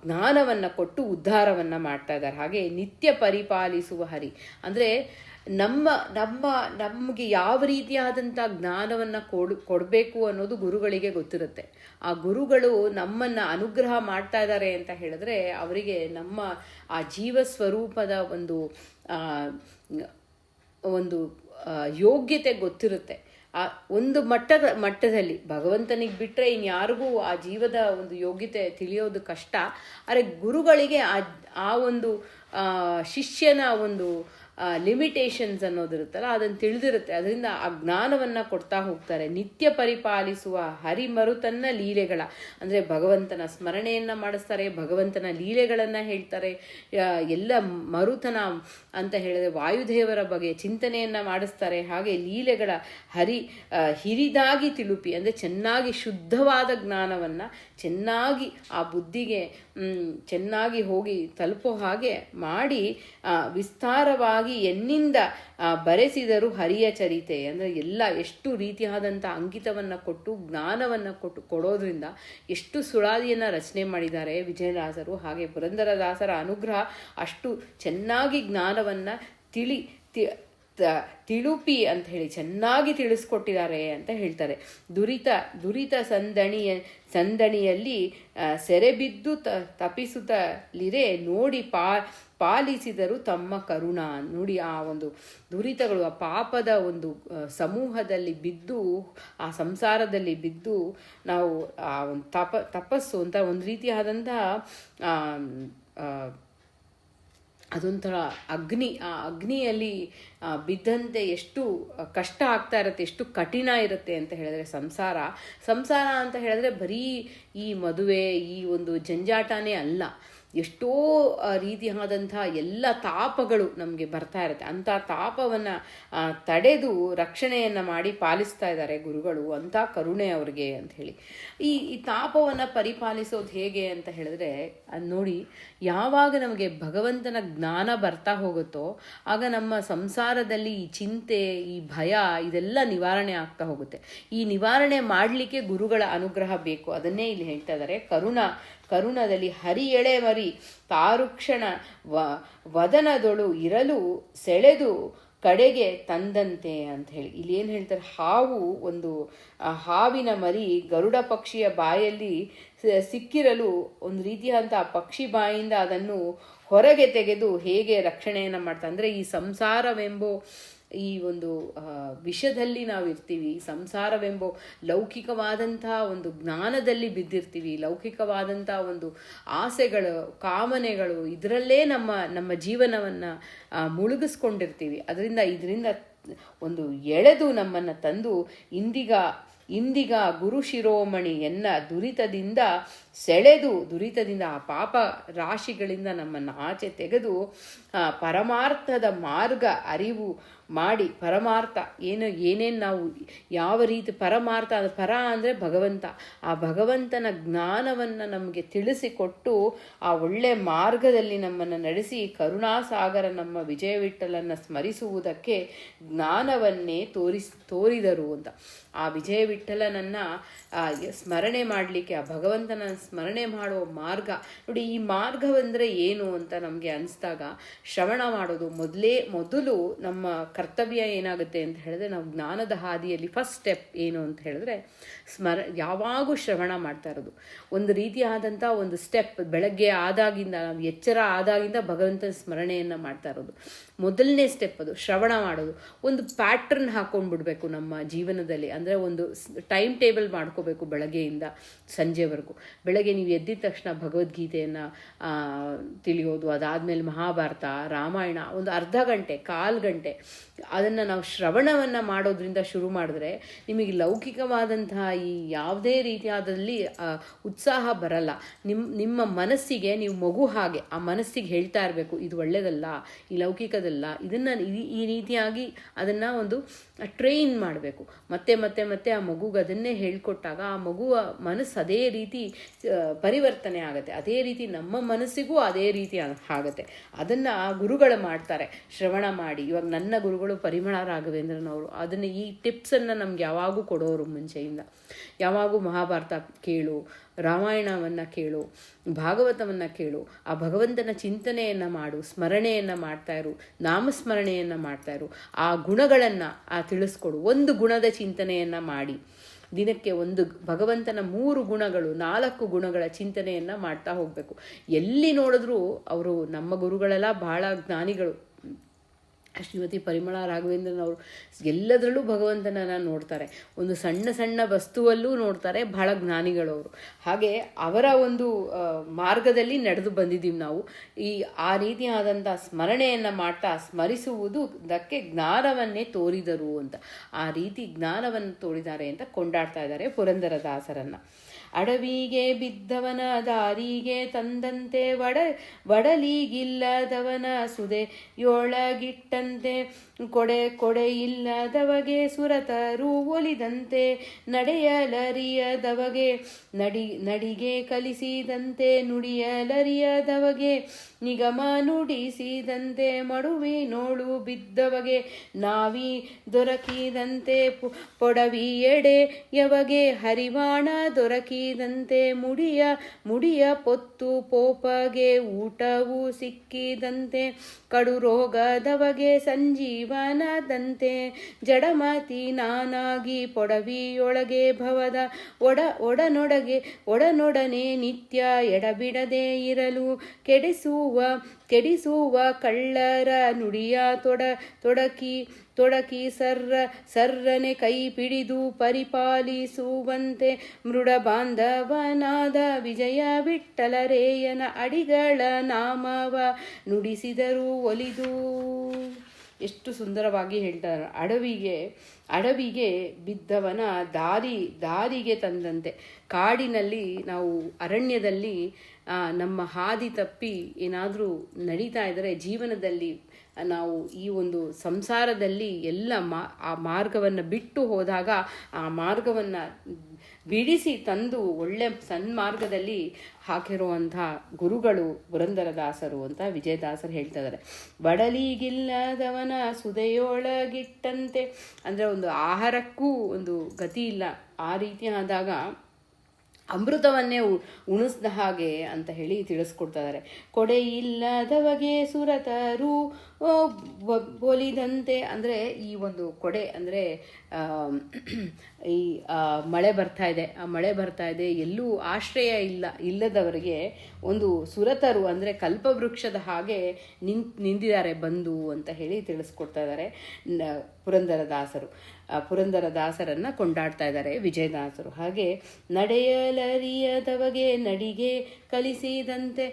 ಜ್ಞಾನವನ್ನು ಕೊಟ್ಟು ಉದ್ಧಾರವನ್ನು ಮಾಡ್ತಾ ಇದ್ದಾರೆ. ಹಾಗೆ ನಿತ್ಯ ಪರಿಪಾಲಿಸುವ ಹರಿ ಅಂದರೆ ನಮಗೆ ಯಾವ ರೀತಿಯಾದಂಥ ಜ್ಞಾನವನ್ನು ಕೊಡಬೇಕು ಅನ್ನೋದು ಗುರುಗಳಿಗೆ ಗೊತ್ತಿರುತ್ತೆ. ಆ ಗುರುಗಳು ನಮ್ಮನ್ನು ಅನುಗ್ರಹ ಮಾಡ್ತಾ ಇದ್ದಾರೆ ಅಂತ ಹೇಳಿದ್ರೆ ಅವರಿಗೆ ನಮ್ಮ ಆ ಜೀವ ಸ್ವರೂಪದ ಒಂದು ಯೋಗ್ಯತೆ ಗೊತ್ತಿರುತ್ತೆ. ಆ ಒಂದು ಮಟ್ಟದಲ್ಲಿ ಭಗವಂತನಿಗೆ ಬಿಟ್ಟರೆ ಇನ್ಯಾರಿಗೂ ಆ ಜೀವದ ಒಂದು ಯೋಗ್ಯತೆ ತಿಳಿಯೋದು ಕಷ್ಟ. ಆದರೆ ಗುರುಗಳಿಗೆ ಆ ಒಂದು ಶಿಷ್ಯನ ಒಂದು ಲಿಮಿಟೇಷನ್ಸ್ ಅನ್ನೋದಿರುತ್ತಲ್ಲ ಅದನ್ನು ತಿಳಿದಿರುತ್ತೆ. ಅದರಿಂದ ಆ ಜ್ಞಾನವನ್ನು ಕೊಡ್ತಾ ಹೋಗ್ತಾರೆ. ನಿತ್ಯ ಪರಿಪಾಲಿಸುವ ಹರಿಮರುತನ್ನ ಲೀಲೆಗಳ ಅಂದರೆ ಭಗವಂತನ ಸ್ಮರಣೆಯನ್ನು ಮಾಡಿಸ್ತಾರೆ, ಭಗವಂತನ ಲೀಲೆಗಳನ್ನು ಹೇಳ್ತಾರೆ. ಎಲ್ಲ ಮರುತನ ಅಂತ ಹೇಳಿದ್ರೆ ವಾಯುದೇವರ ಬಗ್ಗೆ ಚಿಂತನೆಯನ್ನು ಮಾಡಿಸ್ತಾರೆ. ಹಾಗೆ ಲೀಲೆಗಳ ಹಿರಿದಾಗಿ ತಿಳುಪಿ ಅಂದರೆ ಚೆನ್ನಾಗಿ ಶುದ್ಧವಾದ ಜ್ಞಾನವನ್ನು ಚೆನ್ನಾಗಿ ಆ ಬುದ್ಧಿಗೆ ಚೆನ್ನಾಗಿ ಹೋಗಿ ತಲುಪೋ ಹಾಗೆ ಮಾಡಿ ವಿಸ್ತಾರವಾಗಿ ಎನ್ನಿಂದ ಬರೆಸಿದರು ಹರಿಯ ಚರಿತೆ ಅಂದರೆ ಎಲ್ಲ ಎಷ್ಟು ರೀತಿಯಾದಂಥ ಅಂಕಿತವನ್ನು ಕೊಟ್ಟು ಜ್ಞಾನವನ್ನು ಕೊಡೋದ್ರಿಂದ ಎಷ್ಟು ಸುಳಾದಿಯನ್ನು ರಚನೆ ಮಾಡಿದ್ದಾರೆ ವಿಜಯದಾಸರು. ಹಾಗೆ ಪುರಂದರದಾಸರ ಅನುಗ್ರಹ ಅಷ್ಟು ಚೆನ್ನಾಗಿ ಜ್ಞಾನವನ್ನು ತಿಳುಪಿ ಅಂತ ಹೇಳಿ ಚೆನ್ನಾಗಿ ತಿಳಿಸ್ಕೊಟ್ಟಿದ್ದಾರೆ ಅಂತ ಹೇಳ್ತಾರೆ. ದುರಿತ ಸಂದಣಿಯಲ್ಲಿ ಸೆರೆಬಿದ್ದು ತಪಿಸುತ್ತಲಿರೆ ನೋಡಿ ಪಾಲಿಸಿದರು ತಮ್ಮ ಕರುಣ. ನೋಡಿ, ಆ ಒಂದು ದುರಿತಗಳು, ಆ ಪಾಪದ ಒಂದು ಸಮೂಹದಲ್ಲಿ ಬಿದ್ದು, ಆ ಸಂಸಾರದಲ್ಲಿ ಬಿದ್ದು ನಾವು ಆ ಒಂದು ತಪಸ್ಸು ಅಂತ ಒಂದು ರೀತಿಯಾದಂತಹ ಅದೊಂಥರ ಅಗ್ನಿ, ಆ ಅಗ್ನಿಯಲ್ಲಿ ಬಿದ್ದಂತೆ ಎಷ್ಟು ಕಷ್ಟ ಆಗ್ತಾ ಇರುತ್ತೆ, ಎಷ್ಟು ಕಠಿಣ ಇರುತ್ತೆ ಅಂತ ಹೇಳಿದ್ರೆ ಸಂಸಾರ ಅಂತ ಹೇಳಿದ್ರೆ ಬರೀ ಈ ಮದುವೆ, ಈ ಒಂದು ಜಂಜಾಟನೇ ಅಲ್ಲ. ಎಷ್ಟೋ ರೀತಿಯಾದಂಥ ಎಲ್ಲ ತಾಪಗಳು ನಮಗೆ ಬರ್ತಾ ಇರುತ್ತೆ. ಅಂಥ ತಾಪವನ್ನು ತಡೆದು ರಕ್ಷಣೆಯನ್ನು ಮಾಡಿ ಪಾಲಿಸ್ತಾ ಇದ್ದಾರೆ ಗುರುಗಳು. ಅಂಥ ಕರುಣೆ ಅವ್ರಿಗೆ ಅಂತ ಹೇಳಿ. ಈ ತಾಪವನ್ನು ಪರಿಪಾಲಿಸೋದು ಹೇಗೆ ಅಂತ ಹೇಳಿದ್ರೆ, ನೋಡಿ, ಯಾವಾಗ ನಮಗೆ ಭಗವಂತನ ಜ್ಞಾನ ಬರ್ತಾ ಹೋಗುತ್ತೋ ಆಗ ನಮ್ಮ ಸಂಸಾರದಲ್ಲಿ ಈ ಚಿಂತೆ, ಈ ಭಯ ಇದೆಲ್ಲ ನಿವಾರಣೆ ಆಗ್ತಾ ಹೋಗುತ್ತೆ. ಈ ನಿವಾರಣೆ ಮಾಡಲಿಕ್ಕೆ ಗುರುಗಳ ಅನುಗ್ರಹ ಬೇಕು. ಅದನ್ನೇ ಇಲ್ಲಿ ಹೇಳ್ತಾ ಇದ್ದಾರೆ. ಕರುಣದಲ್ಲಿ ಹರಿಯೆಳೆ ಮರಿ ತಾರುಕ್ಷಣ ವದನದೊಳು ಇರಲು ಸೆಳೆದು ಕಡೆಗೆ ತಂದಂತೆ ಅಂತ ಹೇಳಿ. ಇಲ್ಲಿ ಏನು ಹೇಳ್ತಾರೆ, ಒಂದು ಹಾವಿನ ಮರಿ ಗರುಡ ಪಕ್ಷಿಯ ಬಾಯಲ್ಲಿ ಸಿಕ್ಕಿರಲು ಒಂದು ರೀತಿಯಾದಂಥ ಪಕ್ಷಿ ಬಾಯಿಂದ ಅದನ್ನು ಹೊರಗೆ ತೆಗೆದು ಹೇಗೆ ರಕ್ಷಣೆಯನ್ನು ಮಾಡ್ತಾ, ಅಂದರೆ ಈ ಸಂಸಾರವೆಂಬೋ ಈ ಒಂದು ವಿಷದಲ್ಲಿ ನಾವಿರ್ತೀವಿ. ಸಂಸಾರವೆಂಬೋ ಲೌಕಿಕವಾದಂಥ ಒಂದು ಜ್ಞಾನದಲ್ಲಿ ಬಿದ್ದಿರ್ತೀವಿ. ಲೌಕಿಕವಾದಂಥ ಒಂದು ಆಸೆಗಳು, ಕಾಮನೆಗಳು, ಇದರಲ್ಲೇ ನಮ್ಮ ಜೀವನವನ್ನು ಮುಳುಗಿಸ್ಕೊಂಡಿರ್ತೀವಿ. ಇದರಿಂದ ಒಂದು ಎಳೆದು ನಮ್ಮನ್ನು ತಂದು ಇಂದಿಗ ಗುರು ಶಿರೋಮಣಿ ದುರಿತದಿಂದ ಸೆಳೆದು, ದುರಿತದಿಂದ ಆ ಪಾಪ ರಾಶಿಗಳಿಂದ ನಮ್ಮನ್ನು ಆಚೆ ತೆಗೆದು ಪರಮಾರ್ಥದ ಮಾರ್ಗ ಅರಿವು ಮಾಡಿ, ಪರಮಾರ್ಥ ಏನೇನು ನಾವು ಯಾವ ರೀತಿ ಪರಮಾರ್ಥ, ಪರ ಅಂದರೆ ಭಗವಂತ, ಆ ಭಗವಂತನ ಜ್ಞಾನವನ್ನು ನಮಗೆ ತಿಳಿಸಿಕೊಟ್ಟು ಆ ಒಳ್ಳೆ ಮಾರ್ಗದಲ್ಲಿ ನಮ್ಮನ್ನು ನಡೆಸಿ ಕರುಣಾಸಾಗರ ನಮ್ಮ ವಿಜಯವಿಠಲನ್ನು ಸ್ಮರಿಸುವುದಕ್ಕೆ ಜ್ಞಾನವನ್ನೇ ತೋರಿದರು ಅಂತ. ಆ ವಿಜಯವಿಠಲನನ್ನು ಸ್ಮರಣೆ ಮಾಡಲಿಕ್ಕೆ, ಆ ಭಗವಂತನ ಸ್ಮರಣೆ ಮಾಡುವ ಮಾರ್ಗ ನೋಡಿ. ಈ ಮಾರ್ಗವೆಂದರೆ ಏನು ಅಂತ ನಮಗೆ ಅನಿಸಿದಾಗ ಶ್ರವಣ ಮಾಡೋದು ಮೊದಲು ನಮ್ಮ ಕರ್ತವ್ಯ ಏನಾಗುತ್ತೆ ಅಂತ ಹೇಳಿದ್ರೆ, ನಾವು ಜ್ಞಾನದ ಹಾದಿಯಲ್ಲಿ ಫಸ್ಟ್ ಸ್ಟೆಪ್ ಏನು ಅಂತ ಹೇಳಿದ್ರೆ ಯಾವಾಗೂ ಶ್ರವಣ ಮಾಡ್ತಾ ಇರೋದು. ಒಂದು ರೀತಿಯಾದಂಥ ಒಂದು ಸ್ಟೆಪ್, ಬೆಳಗ್ಗೆ ಆದಾಗಿಂದ, ನಾವು ಎಚ್ಚರ ಆದಾಗಿಂದ ಭಗವಂತನ ಸ್ಮರಣೆಯನ್ನು ಮಾಡ್ತಾ ಇರೋದು ಮೊದಲನೇ ಸ್ಟೆಪ್. ಅದು ಶ್ರವಣ ಮಾಡೋದು. ಒಂದು ಪ್ಯಾಟ್ರನ್ ಹಾಕೊಂಡ್ಬಿಡ್ಬೇಕು ನಮ್ಮ ಜೀವನದಲ್ಲಿ. ಅಂದರೆ ಒಂದು ಟೈಮ್ ಟೇಬಲ್ ಮಾಡ್ಕೋಬೇಕು ಬೆಳಗ್ಗೆಯಿಂದ ಸಂಜೆವರೆಗೂ. ಬೆಳಗ್ಗೆ ನೀವು ಎದ್ದಿದ ತಕ್ಷಣ ಭಗವದ್ಗೀತೆಯನ್ನು ತಿಳಿಯೋದು, ಅದಾದಮೇಲೆ ಮಹಾಭಾರತ, ರಾಮಾಯಣ ಒಂದು ಅರ್ಧ ಗಂಟೆ, ಕಾಲು ಗಂಟೆ ಅದನ್ನು ನಾವು ಶ್ರವಣವನ್ನು ಮಾಡೋದ್ರಿಂದ ಶುರು ಮಾಡಿದ್ರೆ ನಿಮಗೆ ಲೌಕಿಕವಾದಂತಹ ಈ ಯಾವುದೇ ರೀತಿಯಾದಲ್ಲಿ ಉತ್ಸಾಹ ಬರಲ್ಲ. ನಿಮ್ಮ ಮನಸ್ಸಿಗೆ ನೀವು ಮಗು ಹಾಗೆ ಆ ಮನಸ್ಸಿಗೆ ಹೇಳ್ತಾ ಇರಬೇಕು, ಇದು ಒಳ್ಳೆಯದಲ್ಲ, ಈ ಲೌಕಿಕದಲ್ಲ, ಇದನ್ನು ಈ ರೀತಿಯಾಗಿ ಅದನ್ನು ಒಂದು ಟ್ರೈನ್ ಮಾಡಬೇಕು. ಮತ್ತೆ ಮತ್ತೆ ಮತ್ತೆ ಆ ಮಗುಗೆ ಅದನ್ನೇ ಹೇಳ್ಕೊಟ್ಟಾಗ ಆ ಮಗುವ ಮನಸ್ಸು ಅದೇ ರೀತಿ ಪರಿವರ್ತನೆ ಆಗುತ್ತೆ. ಅದೇ ರೀತಿ ನಮ್ಮ ಮನಸ್ಸಿಗೂ ಅದೇ ರೀತಿ ಆಗುತ್ತೆ. ಅದನ್ನು ಆ ಗುರುಗಳು ಮಾಡ್ತಾರೆ ಶ್ರವಣ ಮಾಡಿ. ಇವಾಗ ನನ್ನ ಗುರುಗಳು ಪರಿಮಳ ರಾಘವೇಂದ್ರನವರು ಅದನ್ನು ಈ ಟಿಪ್ಸನ್ನು ನಮ್ಗೆ ಯಾವಾಗೂ ಕೊಡೋರು ಮುಂಚೆಯಿಂದ. ಯಾವಾಗೂ ಮಹಾಭಾರತ ಕೇಳು, ರಾಮಾಯಣವನ್ನು ಕೇಳು, ಭಾಗವತವನ್ನು ಕೇಳು, ಆ ಭಗವಂತನ ಚಿಂತನೆಯನ್ನು ಮಾಡು, ಸ್ಮರಣೆಯನ್ನು ಮಾಡ್ತಾಯಿರು, ನಾಮಸ್ಮರಣೆಯನ್ನು ಮಾಡ್ತಾಯಿರು, ಆ ಗುಣಗಳನ್ನು ತಿಳಿಸ್ಕೊಡು. ಒಂದು ಗುಣದ ಚಿಂತನೆಯನ್ನು ಮಾಡಿ, ದಿನಕ್ಕೆ ಒಂದು ಭಗವಂತನ 3 ಗುಣಗಳು 4 ಗುಣಗಳ ಚಿಂತನೆಯನ್ನು ಮಾಡ್ತಾ ಹೋಗಬೇಕು. ಎಲ್ಲಿ ನೋಡಿದ್ರೂ ಅವರು ನಮ್ಮ ಗುರುಗಳೆಲ್ಲ ಬಹಳ ಜ್ಞಾನಿಗಳು. ಶ್ರೀಮತಿ ಪರಿಮಳ ರಾಘವೇಂದ್ರನವರು ಎಲ್ಲದರಲ್ಲೂ ಭಗವಂತನನ್ನು ನೋಡ್ತಾರೆ. ಒಂದು ಸಣ್ಣ ಸಣ್ಣ ವಸ್ತುವಲ್ಲೂ ನೋಡ್ತಾರೆ. ಬಹಳ ಜ್ಞಾನಿಗಳವರು. ಹಾಗೆ ಅವರ ಒಂದು ಮಾರ್ಗದಲ್ಲಿ ನಡೆದು ಬಂದಿದ್ದೀವಿ ನಾವು. ಆ ರೀತಿಯಾದಂಥ ಸ್ಮರಣೆಯನ್ನು ಮಾಡ್ತಾ ಸ್ಮರಿಸುವುದಕ್ಕೆ ಜ್ಞಾನವನ್ನೇ ತೋರಿದರು ಅಂತ, ಆ ರೀತಿ ಜ್ಞಾನವನ್ನು ತೋರಿದ್ದಾರೆ ಅಂತ ಕೊಂಡಾಡ್ತಾ ಇದ್ದಾರೆ ಪುರಂದರದಾಸರನ್ನು. ಅಡವಿಗೆ ಬಿದ್ದವನ ದಾರಿಗೆ ತಂದಂತೆ ಒಡಲಿಗಿಲ್ಲದವನ ಸುದೆಯೊಳಗಿಟ್ಟಂತೆ ಕೊಡೆಯಿಲ್ಲದವಗೆ ಸುರತರು ಒಲಿದಂತೆ ನಡೆಯಲರಿಯದವಗೆ ನಡಿಗೆ ಕಲಿಸಿದಂತೆ ನುಡಿಯಲರಿಯದವಗೆ ನಿಗಮ ನುಡಿಸಿದಂತೆ ಮಡುವಿನೋಳು ಬಿದ್ದವಗೆ ನಾವಿ ದೊರಕಿದಂತೆ ಪೊಡವಿ ಎಡೆಯವಗೆ ಹರಿವಾಣ ದೊರಕಿದಂತೆ ಮುಡಿಯ ಪೊತ್ತು ಪೋಪಗೆ ಊಟವು ಸಿಕ್ಕಿದಂತೆ ಕಡು ರೋಗದವಗೆ ಸಂಜೀವನದಂತೆ ಜಡಮತಿ ನಾನಾಗಿ ಪೊಡವಿಯೊಳಗೆ ಭವದ ಒಡನೊಡನೆ ನಿತ್ಯ ಎಡಬಿಡದೆ ಇರಲು ಕೆಡಿಸುವ ಕಳ್ಳರ ನುಡಿಯ ತೊಡಕಿ ಸರ್ರನೆ ಕೈ ಪಿಡಿದು ಪರಿಪಾಲಿಸುವಂತೆ ಮೃಡ ಬಾಂಧವನಾದ ವಿಜಯ ವಿಠ್ಠಲರೇಯನ ಅಡಿಗಳ ನಾಮವ ನುಡಿಸಿದರು ಒಲಿದು. ಎಷ್ಟು ಸುಂದರವಾಗಿ ಹೇಳ್ತಾರೆ. ಅಡವಿಗೆ ಬಿದ್ದವನ ದಾರಿಗೆ ತಂದಂತೆ. ಕಾಡಿನಲ್ಲಿ ನಾವು ಅರಣ್ಯದಲ್ಲಿ ನಮ್ಮ ಹಾದಿ ತಪ್ಪಿ ಏನಾದರೂ ನಡೀತಾ ಇದ್ದರೆ ಜೀವನದಲ್ಲಿ ನಾವು ಈ ಒಂದು ಸಂಸಾರದಲ್ಲಿ ಎಲ್ಲ ಆ ಮಾರ್ಗವನ್ನು ಬಿಟ್ಟು ಹೋದಾಗ ಆ ಮಾರ್ಗವನ್ನು ಬಿಡಿಸಿ ತಂದು ಒಳ್ಳೆ ಸನ್ಮಾರ್ಗದಲ್ಲಿ ಹಾಕಿರುವಂಥ ಗುರುಗಳು ಪುರಂದರದಾಸರು ಅಂತ ವಿಜಯದಾಸರು ಹೇಳ್ತಾ ಇದ್ದಾರೆ. ಬಡಲಿಗಿಲ್ಲದವನ ಸುದೆಯೊಳಗಿಟ್ಟಂತೆ, ಅಂದರೆ ಒಂದು ಆಹಾರಕ್ಕೂ ಒಂದು ಗತಿ ಇಲ್ಲ, ಆ ರೀತಿ ಆದಾಗ ಅಮೃತವನ್ನೇ ಉಣಿಸ್ದ ಹಾಗೆ ಅಂತ ಹೇಳಿ ತಿಳಿಸ್ಕೊಡ್ತಾ ಇದ್ದಾರೆ. ಕೊಡೆ ಇಲ್ಲದವಗೆ ಸುರತರು ಬೋಲಿದಂತೆ, ಅಂದರೆ ಈ ಒಂದು ಕೊಡೆ ಅಂದರೆ ಈ ಮಳೆ ಬರ್ತಾ ಇದೆ, ಆ ಮಳೆ ಬರ್ತಾ ಇದೆ, ಎಲ್ಲೂ ಆಶ್ರಯ ಇಲ್ಲದವರಿಗೆ ಒಂದು ಸುರತರು ಅಂದರೆ ಕಲ್ಪವೃಕ್ಷದ ಹಾಗೆ ನಿಂತಿದ್ದಾರೆ ಬಂದು ಅಂತ ಹೇಳಿ ತಿಳಿಸ್ಕೊಡ್ತಾ ಇದ್ದಾರೆ ಪುರಂದರದಾಸರನ್ನು ಕೊಂಡಾಡ್ತಾ ಇದ್ದಾರೆ ವಿಜಯದಾಸರು. ಹಾಗೆ ನಡೆಯಲರಿಯದವಗೆ ನಡಿಗೆ ಕಲಿಸಿದಂತೆ,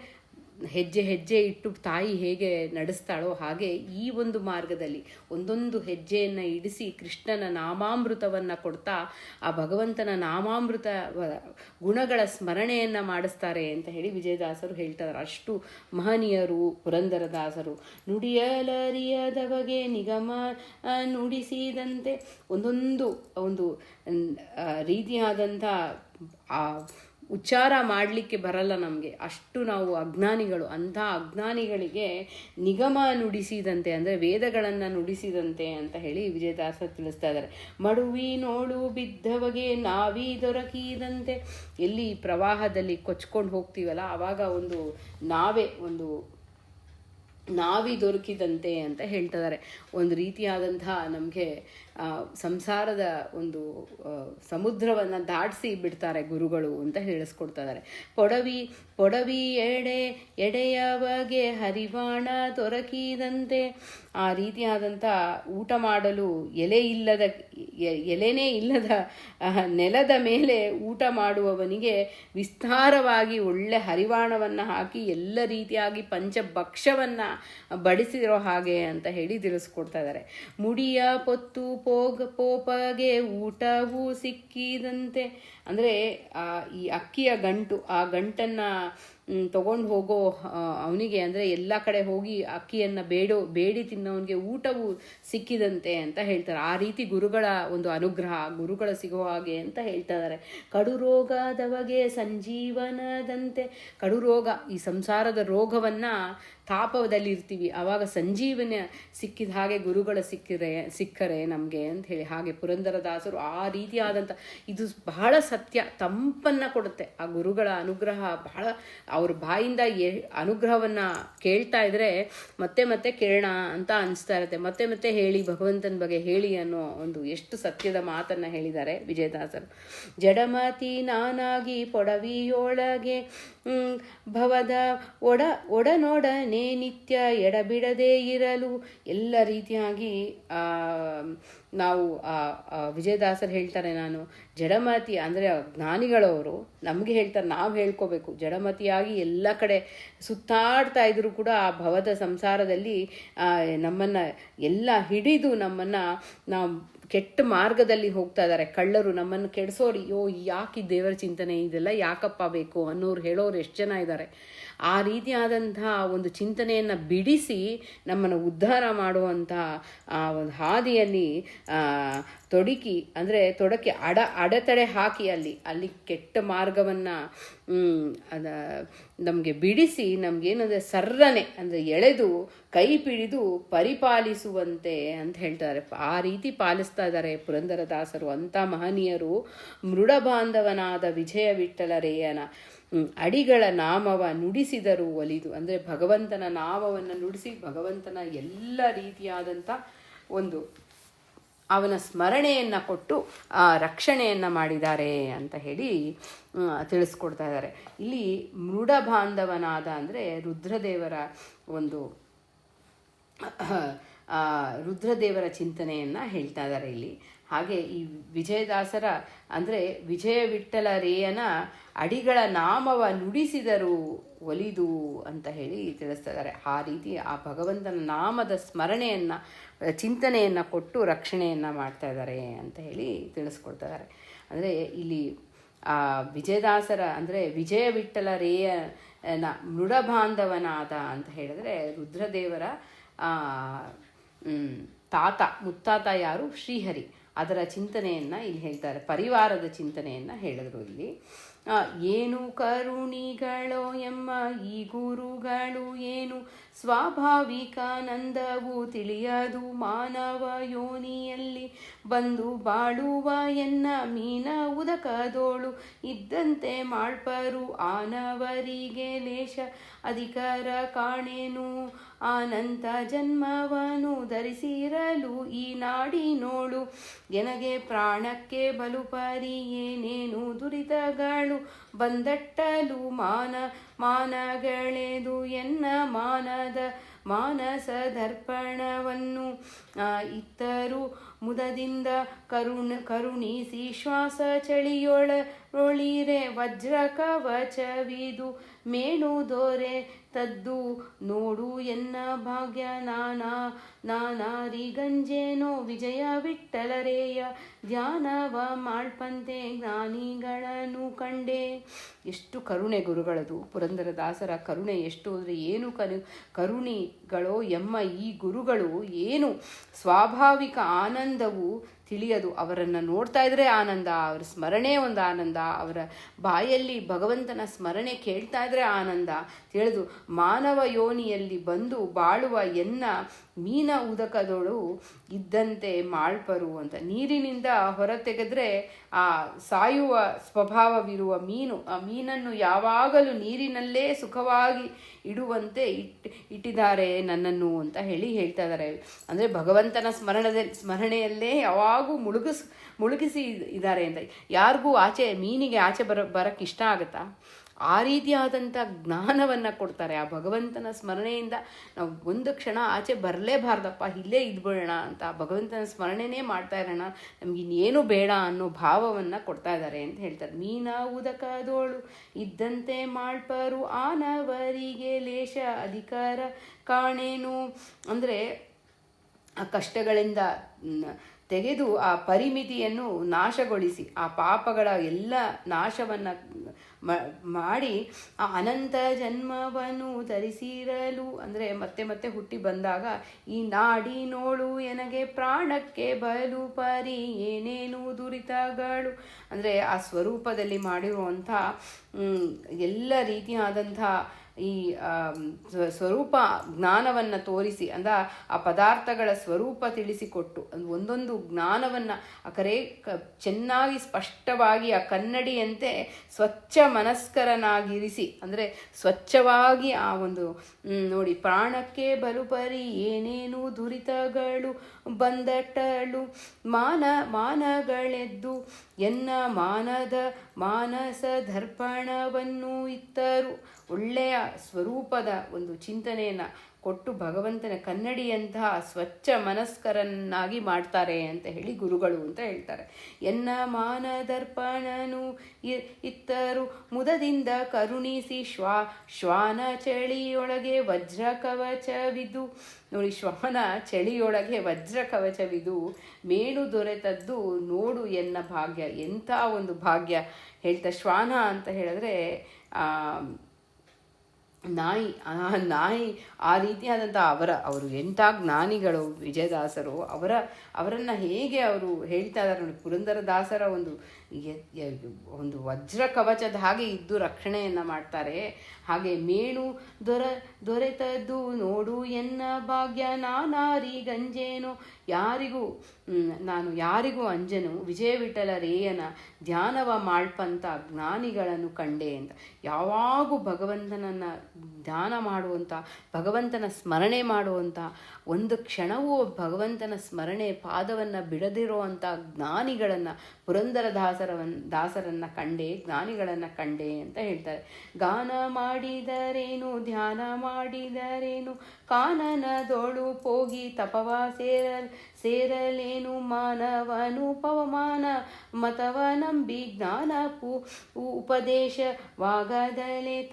ಹೆಜ್ಜೆ ಇಟ್ಟು ತಾಯಿ ಹೇಗೆ ನಡೆಸ್ತಾಳೋ ಹಾಗೆ ಈ ಒಂದು ಮಾರ್ಗದಲ್ಲಿ ಒಂದೊಂದು ಹೆಜ್ಜೆಯನ್ನು ಇಡಿಸಿ ಕೃಷ್ಣನ ನಾಮಾಮೃತವನ್ನು ಕೊಡ್ತಾ ಆ ಭಗವಂತನ ನಾಮಾಮೃತ ಗುಣಗಳ ಸ್ಮರಣೆಯನ್ನು ಮಾಡಿಸ್ತಾರೆ ಅಂತ ಹೇಳಿ ವಿಜಯದಾಸರು ಹೇಳ್ತಾರೆ. ಅಷ್ಟು ಮಹನೀಯರು ಪುರಂದರದಾಸರು. ನುಡಿಯಲರಿಯದವಗೆ ನಿಗಮ ನುಡಿಸಿದಂತೆ, ಒಂದು ರೀತಿಯಾದಂಥ ಉಚ್ಚಾರ ಮಾಡಲಿಕ್ಕೆ ಬರಲ್ಲ ನಮಗೆ, ಅಷ್ಟು ನಾವು ಅಜ್ಞಾನಿಗಳು. ಅಂಥ ಅಜ್ಞಾನಿಗಳಿಗೆ ನಿಗಮ ನುಡಿಸಿದಂತೆ ಅಂದರೆ ವೇದಗಳನ್ನು ನುಡಿಸಿದಂತೆ ಅಂತ ಹೇಳಿ ವಿಜಯದಾಸ ತಿಳಿಸ್ತಾ ಇದ್ದಾರೆ. ಮಡುವಿನೋಳು ಬಿದ್ದವಗೆ ನಾವಿ ದೊರಕಿದಂತೆ, ಎಲ್ಲಿ ಪ್ರವಾಹದಲ್ಲಿ ಕೊಚ್ಕೊಂಡು ಹೋಗ್ತೀವಲ್ಲ ಆವಾಗ ಒಂದು ನಾವಿ ದೊರಕಿದಂತೆ ಅಂತ ಹೇಳ್ತಿದ್ದಾರೆ. ಒಂದು ರೀತಿಯಾದಂತಹ ನಮಗೆ ಸಂಸಾರದ ಒಂದು ಸಮುದ್ರವನ್ನು ದಾಟಿಸಿ ಬಿಡ್ತಾರೆ ಗುರುಗಳು ಅಂತ ಹೇಳಿಸ್ಕೊಡ್ತಾ ಇದ್ದಾರೆ. ಪೊಡವಿ ಎಡೆಯವಗೆ ಹರಿವಾಣ ದೊರಕಿದಂತೆ, ಆ ರೀತಿಯಾದಂಥ ಊಟ ಮಾಡಲು ಎಲೆನೇ ಇಲ್ಲದ ನೆಲದ ಮೇಲೆ ಊಟ ಮಾಡುವವನಿಗೆ ವಿಸ್ತಾರವಾಗಿ ಒಳ್ಳೆ ಹರಿವಾಣವನ್ನು ಹಾಕಿ ಎಲ್ಲ ರೀತಿಯಾಗಿ ಪಂಚಭಕ್ಷವನ್ನು ಬಡಿಸಿರೋ ಹಾಗೆ ಅಂತ ಹೇಳಿ ತಿಳಿಸ್ಕೊಡ್ತಾ ಇದ್ದಾರೆ. ಮುಡಿಯ ಪೊತ್ತು ಪೋಪಗೆ ಊಟವೂ ಸಿಕ್ಕಿದಂತೆ, ಅಂದರೆ ಈ ಅಕ್ಕಿಯ ಗಂಟು, ಆ ಗಂಟನ್ನು ತಗೊಂಡು ಹೋಗೋ ಅವನಿಗೆ, ಅಂದರೆ ಎಲ್ಲ ಕಡೆ ಹೋಗಿ ಅಕ್ಕಿಯನ್ನು ಬೇಡಿ ತಿನ್ನೋವನಿಗೆ ಊಟವು ಸಿಕ್ಕಿದಂತೆ ಅಂತ ಹೇಳ್ತಾರೆ. ಆ ರೀತಿ ಗುರುಗಳ ಒಂದು ಅನುಗ್ರಹ, ಗುರುಗಳ ಸಿಗೋ ಹಾಗೆ ಅಂತ ಹೇಳ್ತಾ ಇದ್ದಾರೆ. ಕಡುರೋಗದವಗೆ ಸಂಜೀವನದಂತೆ, ಕಡುರೋಗ ಈ ಸಂಸಾರದ ರೋಗವನ್ನು ತಾಪದಲ್ಲಿ ಇರ್ತೀವಿ, ಆವಾಗ ಸಂಜೀವನ ಸಿಕ್ಕಿದ ಹಾಗೆ ಗುರುಗಳ ಸಿಕ್ಕರೆ ನಮಗೆ ಅಂತ ಹೇಳಿ. ಹಾಗೆ ಪುರಂದರದಾಸರು ಆ ರೀತಿಯಾದಂಥ, ಇದು ಬಹಳ ಸತ್ಯ, ತಂಪನ್ನು ಕೊಡುತ್ತೆ ಆ ಗುರುಗಳ ಅನುಗ್ರಹ. ಬಹಳ ಅವ್ರ ಬಾಯಿಂದ ಅನುಗ್ರಹವನ್ನು ಕೇಳ್ತಾ ಇದ್ರೆ ಮತ್ತೆ ಕೇಳೋಣ ಅಂತ ಅನಿಸ್ತಾ ಇರುತ್ತೆ. ಮತ್ತೆ ಹೇಳಿ ಭಗವಂತನ ಬಗ್ಗೆ ಹೇಳಿ ಅನ್ನೋ ಒಂದು ಎಷ್ಟು ಸತ್ಯದ ಮಾತನ್ನು ಹೇಳಿದ್ದಾರೆ ವಿಜಯದಾಸರು. ಜಡಮತಿ ನಾನಾಗಿ ಪೊಡವಿಯೊಳಗೆ ಭವದ ಒಡನೊಡನೆ ನಿತ್ಯ ಎಡಬಿಡದೆ ಇರಲು, ಎಲ್ಲ ರೀತಿಯಾಗಿ ನಾವು ವಿಜಯದಾಸರು ಹೇಳ್ತಾರೆ, ನಾನು ಜಡಮತಿ ಅಂದರೆ ಜ್ಞಾನಿಗಳವರು ನಮಗೆ ಹೇಳ್ತಾರೆ, ನಾವು ಹೇಳ್ಕೋಬೇಕು. ಜಡಮತಿಯಾಗಿ ಎಲ್ಲ ಕಡೆ ಸುತ್ತಾಡ್ತಾ ಇದ್ರು ಕೂಡ ಆ ಭವದ ಸಂಸಾರದಲ್ಲಿ ನಮ್ಮನ್ನು ಎಲ್ಲ ಹಿಡಿದು ನಾವು ಕೆಟ್ಟ ಮಾರ್ಗದಲ್ಲಿ ಹೋಗ್ತಾ ಇದ್ದಾರೆ ಕಳ್ಳರು, ನಮ್ಮನ್ನು ಕೆಡಿಸೋರು. ಯಾಕೆ ದೇವರ ಚಿಂತನೆ ಇದೆಲ್ಲ ಯಾಕಪ್ಪ ಬೇಕು ಅನ್ನೋರು ಹೇಳೋರು ಎಷ್ಟು ಜನ ಇದ್ದಾರೆ. ಆ ರೀತಿಯಾದಂಥ ಒಂದು ಚಿಂತನೆಯನ್ನು ಬಿಡಿಸಿ ನಮ್ಮನ್ನು ಉದ್ಧಾರ ಮಾಡುವಂಥ ಆ ಒಂದು ಹಾದಿಯಲ್ಲಿ ತೊಡಕಿ ಅಂದರೆ ತೊಡಕಿ ಅಡೆತಡೆ ಹಾಕಿ ಅಲ್ಲಿ ಕೆಟ್ಟ ಮಾರ್ಗವನ್ನು ನಮಗೆ ಬಿಡಿಸಿ ನಮಗೇನಂದರೆ ಸರ್ರನೆ ಅಂದರೆ ಎಳೆದು ಕೈ ಪಿಡಿದು ಪರಿಪಾಲಿಸುವಂತೆ ಅಂತ ಹೇಳ್ತಾರೆ. ಆ ರೀತಿ ಪಾಲಿಸ್ತಾ ಇದ್ದಾರೆ ಪುರಂದರದಾಸರು. ಅಂಥ ಮಹನೀಯರು ಮೃಡಬಾಂಧವನಾದ ವಿಜಯ ವಿಠ್ಠಲರೇಯನ ಅಡಿಗಳ ನಾಮವ ನುಡಿಸಿದರು ಒಲಿದು, ಅಂದರೆ ಭಗವಂತನ ನಾಮವನ್ನು ನುಡಿಸಿ ಭಗವಂತನ ಎಲ್ಲ ರೀತಿಯಾದಂಥ ಒಂದು ಅವನ ಸ್ಮರಣೆಯನ್ನು ಕೊಟ್ಟು ರಕ್ಷಣೆಯನ್ನು ಮಾಡಿದ್ದಾರೆ ಅಂತ ಹೇಳಿ ತಿಳಿಸ್ಕೊಡ್ತಾ ಇದ್ದಾರೆ. ಇಲ್ಲಿ ಮೃಡಬಾಂಧವನಾದ ಅಂದರೆ ರುದ್ರದೇವರ ಒಂದು ರುದ್ರದೇವರ ಚಿಂತನೆಯನ್ನು ಹೇಳ್ತಾ ಇದ್ದಾರೆ ಇಲ್ಲಿ. ಹಾಗೆ ಈ ವಿಜಯದಾಸರ ಅಂದರೆ ವಿಜಯ ವಿಠ್ಠಲರೇಯನ ಅಡಿಗಳ ನಾಮವ ನುಡಿಸಿದರು ಒಲಿದು ಅಂತ ಹೇಳಿ ತಿಳಿಸ್ತಾ ಇದ್ದಾರೆ. ಆ ರೀತಿ ಆ ಭಗವಂತನ ನಾಮದ ಸ್ಮರಣೆಯನ್ನು ಚಿಂತನೆಯನ್ನು ಕೊಟ್ಟು ರಕ್ಷಣೆಯನ್ನು ಮಾಡ್ತಾ ಇದ್ದಾರೆ ಅಂತ ಹೇಳಿ ತಿಳಿಸ್ಕೊಡ್ತಾ ಇದ್ದಾರೆ. ಅಂದರೆ ಇಲ್ಲಿ ವಿಜಯದಾಸರ ಅಂದರೆ ವಿಜಯ ವಿಠ್ಠಲರೇಯನ ಮೃಡಬಾಂಧವನಾದ ಅಂತ ಹೇಳಿದ್ರೆ ರುದ್ರದೇವರ ಮುತ್ತಾತ ಯಾರು? ಶ್ರೀಹರಿ. ಅದರ ಚಿಂತನೆಯನ್ನು ಇಲ್ಲಿ ಹೇಳ್ತಾರೆ. ಪರಿವಾರದ ಚಿಂತನೆಯನ್ನು ಹೇಳಿದ್ರು ಇಲ್ಲಿ. ಏನು ಕರುಣಿಗಳೋ ಎಮ್ಮ ಈ ಗುರುಗಳು, ಏನು ಸ್ವಾಭಾವಿಕಾನಂದವು ತಿಳಿಯದು ಮಾನವ ಯೋನಿಯಲ್ಲಿ ಬಂದು ಬಾಳುವ ಎನ್ನ ಮೀನ ಉದಕದೋಳು ಇದ್ದಂತೆ ಮಾಳ್ಪರು ಆನವರಿಗೆ ಲೇಷ ಅಧಿಕಾರ ಕಾಣೇನು ಅನಂತ ಜನ್ಮವನು ಧರಿಸಿರಲು ಈ ನಾಡಿನೋಳು ಎನಗೆ ಪ್ರಾಣಕ್ಕೆ ಬಲುಪರಿ ಏನೇನು ದುರಿತಗಳು ಬಂದಟ್ಟಲು ಮಾನಗಳೆದು ಎನ್ನ ಮಾನಸ ದರ್ಪಣವನ್ನು ಇತ್ತರು ಮುದದಿಂದ ಕರುಣಿಸಿ ಶ್ವಾಸ ಚಳಿಯೊಳಿರೆ ವಜ್ರ ಕವಚವಿದು ಮೇಣು ದೊರೆ ತದ್ದು ನೋಡು ಎನ್ನ ಭಾಗ್ಯ ನಾನಾರಿಗಂಜೇನೋ ವಿಜಯ ವಿಠ್ಠಲರೇಯ ಧ್ಯಾನವ ಮಾಳ್ಪಂತೆ ಜ್ಞಾನಿಗಳನ್ನು ಕಂಡೆ. ಎಷ್ಟು ಕರುಣೆ ಗುರುಗಳದು. ಪುರಂದರದಾಸರ ಕರುಣೆ ಎಷ್ಟು ಅಂದರೆ ಏನು ಕರುಣಿಗಳೋ ಎಮ್ಮ ಈ ಗುರುಗಳು ಏನು ಸ್ವಾಭಾವಿಕ ಆನಂದವು ತಿಳಿಯದು. ಅವರನ್ನು ನೋಡ್ತಾ ಇದ್ರೆ ಆನಂದ, ಅವರ ಸ್ಮರಣೆ ಒಂದು ಆನಂದ, ಅವರ ಬಾಯಲ್ಲಿ ಭಗವಂತನ ಸ್ಮರಣೆ ಕೇಳ್ತಾ ಇದ್ರೆ ಆನಂದ ತಿಳಿದು ಮಾನವ ಯೋನಿಯಲ್ಲಿ ಬಂದು ಬಾಳುವ ಎನ್ನ ಮೀನ ಉದಕದೊಳು ಇದ್ದಂತೆ ಮಾಳ್ಪರು ಅಂತ. ನೀರಿನಿಂದ ಹೊರತೆಗೆದ್ರೆ ಆ ಸಾಯುವ ಸ್ವಭಾವವಿರುವ ಮೀನು, ಆ ಮೀನನ್ನು ಯಾವಾಗಲೂ ನೀರಿನಲ್ಲೇ ಸುಖವಾಗಿ ಇಡುವಂತೆ ಇಟ್ಟಿದ್ದಾರೆ ನನ್ನನ್ನು ಅಂತ ಹೇಳ್ತಾ ಇದ್ದಾರೆ. ಅಂದರೆ ಭಗವಂತನ ಸ್ಮರಣೆಯಲ್ಲೇ ಯಾವಾಗೂ ಮುಳುಗಿಸಿ ಇದ್ದಾರೆ ಅಂತ. ಯಾರಿಗೂ ಮೀನಿಗೆ ಆಚೆ ಬರಕ್ಕೆ ಇಷ್ಟ ಆಗುತ್ತಾ? ಆ ರೀತಿಯಾದಂಥ ಜ್ಞಾನವನ್ನು ಕೊಡ್ತಾರೆ. ಆ ಭಗವಂತನ ಸ್ಮರಣೆಯಿಂದ ನಾವು ಒಂದು ಕ್ಷಣ ಆಚೆ ಬರಲೇಬಾರ್ದಪ್ಪ, ಇಲ್ಲೇ ಇದ್ಬಿಡೋಣ ಅಂತ ಭಗವಂತನ ಸ್ಮರಣೆನೇ ಮಾಡ್ತಾ ಇರೋಣ, ನಮಗಿನ್ನೇನು ಬೇಡ ಅನ್ನೋ ಭಾವವನ್ನು ಕೊಡ್ತಾ ಇದ್ದಾರೆ ಅಂತ ಹೇಳ್ತಾರೆ. ಮೀನ ಉದಕದೋಳು ಇದ್ದಂತೆ ಮಾಳ್ಪರು ಆನವರಿಗೆ ಲೇಷ ಅಧಿಕಾರ ಕಾಣೇನು. ಅಂದರೆ ಆ ಕಷ್ಟಗಳಿಂದ ತೆಗೆದು ಆ ಪರಿಮಿತಿಯನ್ನು ನಾಶಗೊಳಿಸಿ ಆ ಪಾಪಗಳ ಎಲ್ಲ ನಾಶವನ್ನು ಮಾಡಿ ಆ ಅನಂತ ಜನ್ಮವನ್ನು ಧರಿಸಿರಲು, ಅಂದರೆ ಮತ್ತೆ ಹುಟ್ಟಿ ಬಂದಾಗ ಈ ನಾಡಿನೋಳು ಎನಗೆ ಪ್ರಾಣಕ್ಕೆ ಬಲು ಪರಿ ಏನೇನು ದುರಿತಗಳು, ಅಂದರೆ ಆ ಸ್ವರೂಪದಲ್ಲಿ ಮಾಡಿರುವಂಥ ಎಲ್ಲ ರೀತಿಯಾದಂಥ ಈ ಸ್ವರೂಪ ಜ್ಞಾನವನ್ನು ತೋರಿಸಿ, ಅಂದರೆ ಆ ಪದಾರ್ಥಗಳ ಸ್ವರೂಪ ತಿಳಿಸಿಕೊಟ್ಟು ಒಂದೊಂದು ಜ್ಞಾನವನ್ನು ಚೆನ್ನಾಗಿ ಸ್ಪಷ್ಟವಾಗಿ ಆ ಕನ್ನಡಿಯಂತೆ ಸ್ವಚ್ಛ ಮನಸ್ಕರನಾಗಿರಿಸಿ, ಅಂದರೆ ಸ್ವಚ್ಛವಾಗಿ ಆ ಒಂದು ನೋಡಿ ಪ್ರಾಣಕ್ಕೆ ಬಲುಪರಿ ಏನೇನು ದುರಿತಗಳು ಬಂದಟ್ಟಳು ಮಾನಗಳೆದ್ದು ಎನ್ನ ಮಾನಸ ದರ್ಪಣವನ್ನು ಇತ್ತರು. ಒಳ್ಳೆಯ ಸ್ವರೂಪದ ಒಂದು ಚಿಂತನೆಯನ್ನು ಕೊಟ್ಟು ಭಗವಂತನ ಕನ್ನಡಿಯಂತಹ ಸ್ವಚ್ಛ ಮನಸ್ಕರನ್ನಾಗಿ ಮಾಡ್ತಾರೆ ಅಂತ ಹೇಳಿ ಗುರುಗಳು ಅಂತ ಹೇಳ್ತಾರೆ. ಎನ್ನ ಮಾನದರ್ಪಣನು ಇತ್ತರು ಮುದದಿಂದ ಕರುಣಿಸಿ ಶ್ವಾನ ಚಳಿಯೊಳಗೆ ವಜ್ರ ಕವಚವಿದು, ನೋಡಿ ಶ್ವಾನ ಚಳಿಯೊಳಗೆ ವಜ್ರ ಕವಚವಿದು ಮೇಣು ದೊರೆತದ್ದು ನೋಡು ಎನ್ನ ಭಾಗ್ಯ. ಎಂಥ ಒಂದು ಭಾಗ್ಯ ಹೇಳ್ತಾ. ಶ್ವಾನ ಅಂತ ಹೇಳಿದ್ರೆ ನಾಯಿ ಆ ರೀತಿಯಾದಂಥ ಅವರು ಎಂಥ ಜ್ಞಾನಿಗಳು ವಿಜಯದಾಸರು. ಅವರನ್ನು ಹೇಗೆ ಅವರು ಹೇಳ್ತಾ ಇದ್ದಾರೆ ನೋಡಿ. ಪುರಂದರದಾಸರ ಒಂದು ವಜ್ರ ಕವಚದ ಹಾಗೆ ಇದ್ದು ರಕ್ಷಣೆಯನ್ನು ಮಾಡ್ತಾರೆ. ಹಾಗೆ ಮೇಣು ದೊರೆತದ್ದು ನೋಡು ಎನ್ನ ಭಾಗ್ಯ ನಾನಾರಿ ಗಂಜೇನು ನಾನು ಯಾರಿಗೂ ಅಂಜನು ವಿಜಯ ವಿಠಲ ರೇಯನ ಧ್ಯಾನವ ಮಾಡ್ಪಂಥ ಜ್ಞಾನಿಗಳನ್ನು ಕಂಡೆ ಅಂತ. ಯಾವಾಗೂ ಭಗವಂತನನ್ನು ಧ್ಯಾನ ಮಾಡುವಂಥ, ಭಗವಂತನ ಸ್ಮರಣೆ ಮಾಡುವಂಥ, ಒಂದು ಕ್ಷಣವೂ ಭಗವಂತನ ಸ್ಮರಣೆ ಪಾದವನ್ನು ಬಿಡದಿರುವಂಥ ಜ್ಞಾನಿಗಳನ್ನು, ದಾಸರನ್ನು ಕಂಡೆ, ಜ್ಞಾನಿಗಳನ್ನು ಕಂಡೆ ಅಂತ ಹೇಳ್ತಾರೆ. ಗಾನ ಮಾಡಿದರೇನು ಧ್ಯಾನ ಮಾಡಿದರೇನು ಕಾನನದೊಳು ಹೋಗಿ ತಪವ ಸೇರಲೇನು ಮಾನವನು ಪವಮಾನ ಮತವ ನಂಬಿ ಜ್ಞಾನ ಉಪದೇಶವಾಗದಲೇ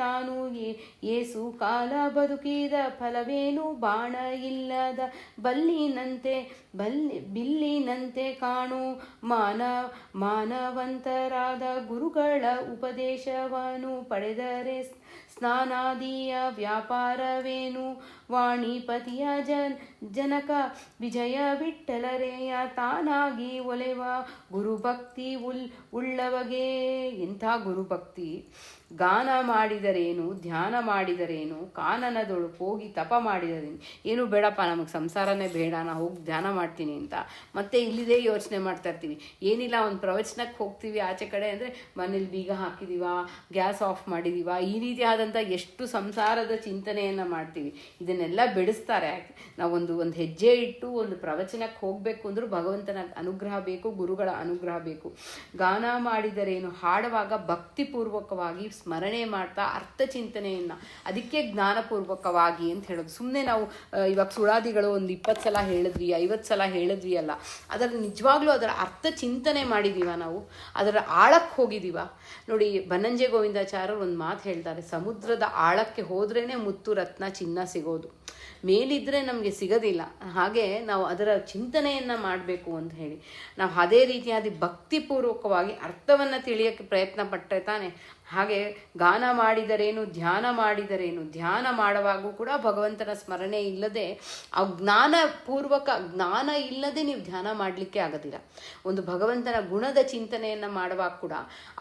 ತಾನು ಏಸು ಕಾಲ ಬದುಕಿದ ಫಲವೇನು ಬಾಣ ಇಲ್ಲದ ಬಿಲ್ಲಿನಂತೆ ಕಾಣು ಮಾನವಂತರಾದ ಗುರುಗಳ ಉಪದೇಶವನ್ನು ಪಡೆದರೆ ಸ್ನಾನಾದಿಯ ವ್ಯಾಪಾರವೇನು ವಾಣಿಪತಿಯ ಜನಕ ವಿಜಯ ವಿಠಲರೇಯ ತಾನಾಗಿ ಒಲೆವ ಗುರುಭಕ್ತಿ ಉಳ್ಳವಗೆ. ಎಂಥ ಗುರುಭಕ್ತಿ! ಗಾನ ಮಾಡಿದರೇನು ಧ್ಯಾನ ಮಾಡಿದರೇನು ಕಾನನದೊಳು ಹೋಗಿ ತಪ ಮಾಡಿದರೇನು. ಏನು ಬೇಡಪ್ಪ, ನಮಗೆ ಸಂಸಾರನೇ ಬೇಡ, ನಾ ಹೋಗಿ ಧ್ಯಾನ ಮಾಡ್ತೀನಿ ಅಂತ ಮತ್ತೆ ಇಲ್ಲಿದೆ ಯೋಚನೆ ಮಾಡ್ತಾ ಇರ್ತೀವಿ. ಏನಿಲ್ಲ, ಒಂದು ಪ್ರವಚನಕ್ಕೆ ಹೋಗ್ತೀವಿ ಆಚೆ ಕಡೆ ಅಂದರೆ ಮನೇಲಿ ಬೀಗ ಹಾಕಿದೀವ, ಗ್ಯಾಸ್ ಆಫ್ ಮಾಡಿದೀವ, ಈ ರೀತಿಯಾದಂಥ ಎಷ್ಟು ಸಂಸಾರದ ಚಿಂತನೆಯನ್ನು ಮಾಡ್ತೀವಿ. ಇದನ್ನೆಲ್ಲ ಬಿಡಿಸ್ತಾರೆ. ನಾವು ಒಂದು ಹೆಜ್ಜೆ ಇಟ್ಟು ಒಂದು ಪ್ರವಚನಕ್ಕೆ ಹೋಗಬೇಕು ಅಂದರೂ ಭಗವಂತನ ಅನುಗ್ರಹ ಬೇಕು, ಗುರುಗಳ ಅನುಗ್ರಹ ಬೇಕು. ಗಾನ ಮಾಡಿದರೇನು ಹಾಡುವಾಗ ಭಕ್ತಿಪೂರ್ವಕವಾಗಿ ಸ್ಮರಣೆ ಮಾಡ್ತಾ ಅರ್ಥ ಚಿಂತನೆಯನ್ನು, ಅದಕ್ಕೆ ಜ್ಞಾನಪೂರ್ವಕವಾಗಿ ಅಂತ ಹೇಳೋದು. ಸುಮ್ಮನೆ ನಾವು ಇವಾಗ ಸುಳಾದಿಗಳು ಒಂದು 20 ಸಲ ಹೇಳಿದ್ವಿ, 50 ಸಲ ಹೇಳಿದ್ವಿ ಅಲ್ಲ, ಅದರ ನಿಜವಾಗ್ಲೂ ಅದರ ಅರ್ಥ ಚಿಂತನೆ ಮಾಡಿದೀವ, ನಾವು ಅದರ ಆಳಕ್ಕೆ ಹೋಗಿದ್ದೀವ ನೋಡಿ. ಬನ್ನಂಜೆ ಗೋವಿಂದಾಚಾರ್ಯರು ಒಂದು ಮಾತು ಹೇಳ್ತಾರೆ, ಸಮುದ್ರದ ಆಳಕ್ಕೆ ಹೋದ್ರೇ ಮುತ್ತು ರತ್ನ ಚಿನ್ನ ಸಿಗೋದು, ಮೇಲಿದ್ರೆ ನಮಗೆ ಸಿಗೋದಿಲ್ಲ. ಹಾಗೆ ನಾವು ಅದರ ಚಿಂತನೆಯನ್ನು ಮಾಡಬೇಕು ಅಂತ ಹೇಳಿ ನಾವು ಅದೇ ರೀತಿಯಾದ ಭಕ್ತಿಪೂರ್ವಕವಾಗಿ ಅರ್ಥವನ್ನು ತಿಳಿಯೋಕ್ಕೆ ಪ್ರಯತ್ನ ಪಟ್ಟರೆ ತಾನೆ. ಹಾಗೆ ಗಾನ ಮಾಡಿದರೇನು ಧ್ಯಾನ ಮಾಡಿದರೇನು, ಧ್ಯಾನ ಮಾಡುವಾಗೂ ಕೂಡ ಭಗವಂತನ ಸ್ಮರಣೆ ಇಲ್ಲದೆ, ಆ ಜ್ಞಾನ ಇಲ್ಲದೆ ನೀವು ಧ್ಯಾನ ಮಾಡಲಿಕ್ಕೆ ಆಗೋದಿಲ್ಲ. ಒಂದು ಭಗವಂತನ ಗುಣದ ಚಿಂತನೆಯನ್ನು ಮಾಡುವಾಗ ಕೂಡ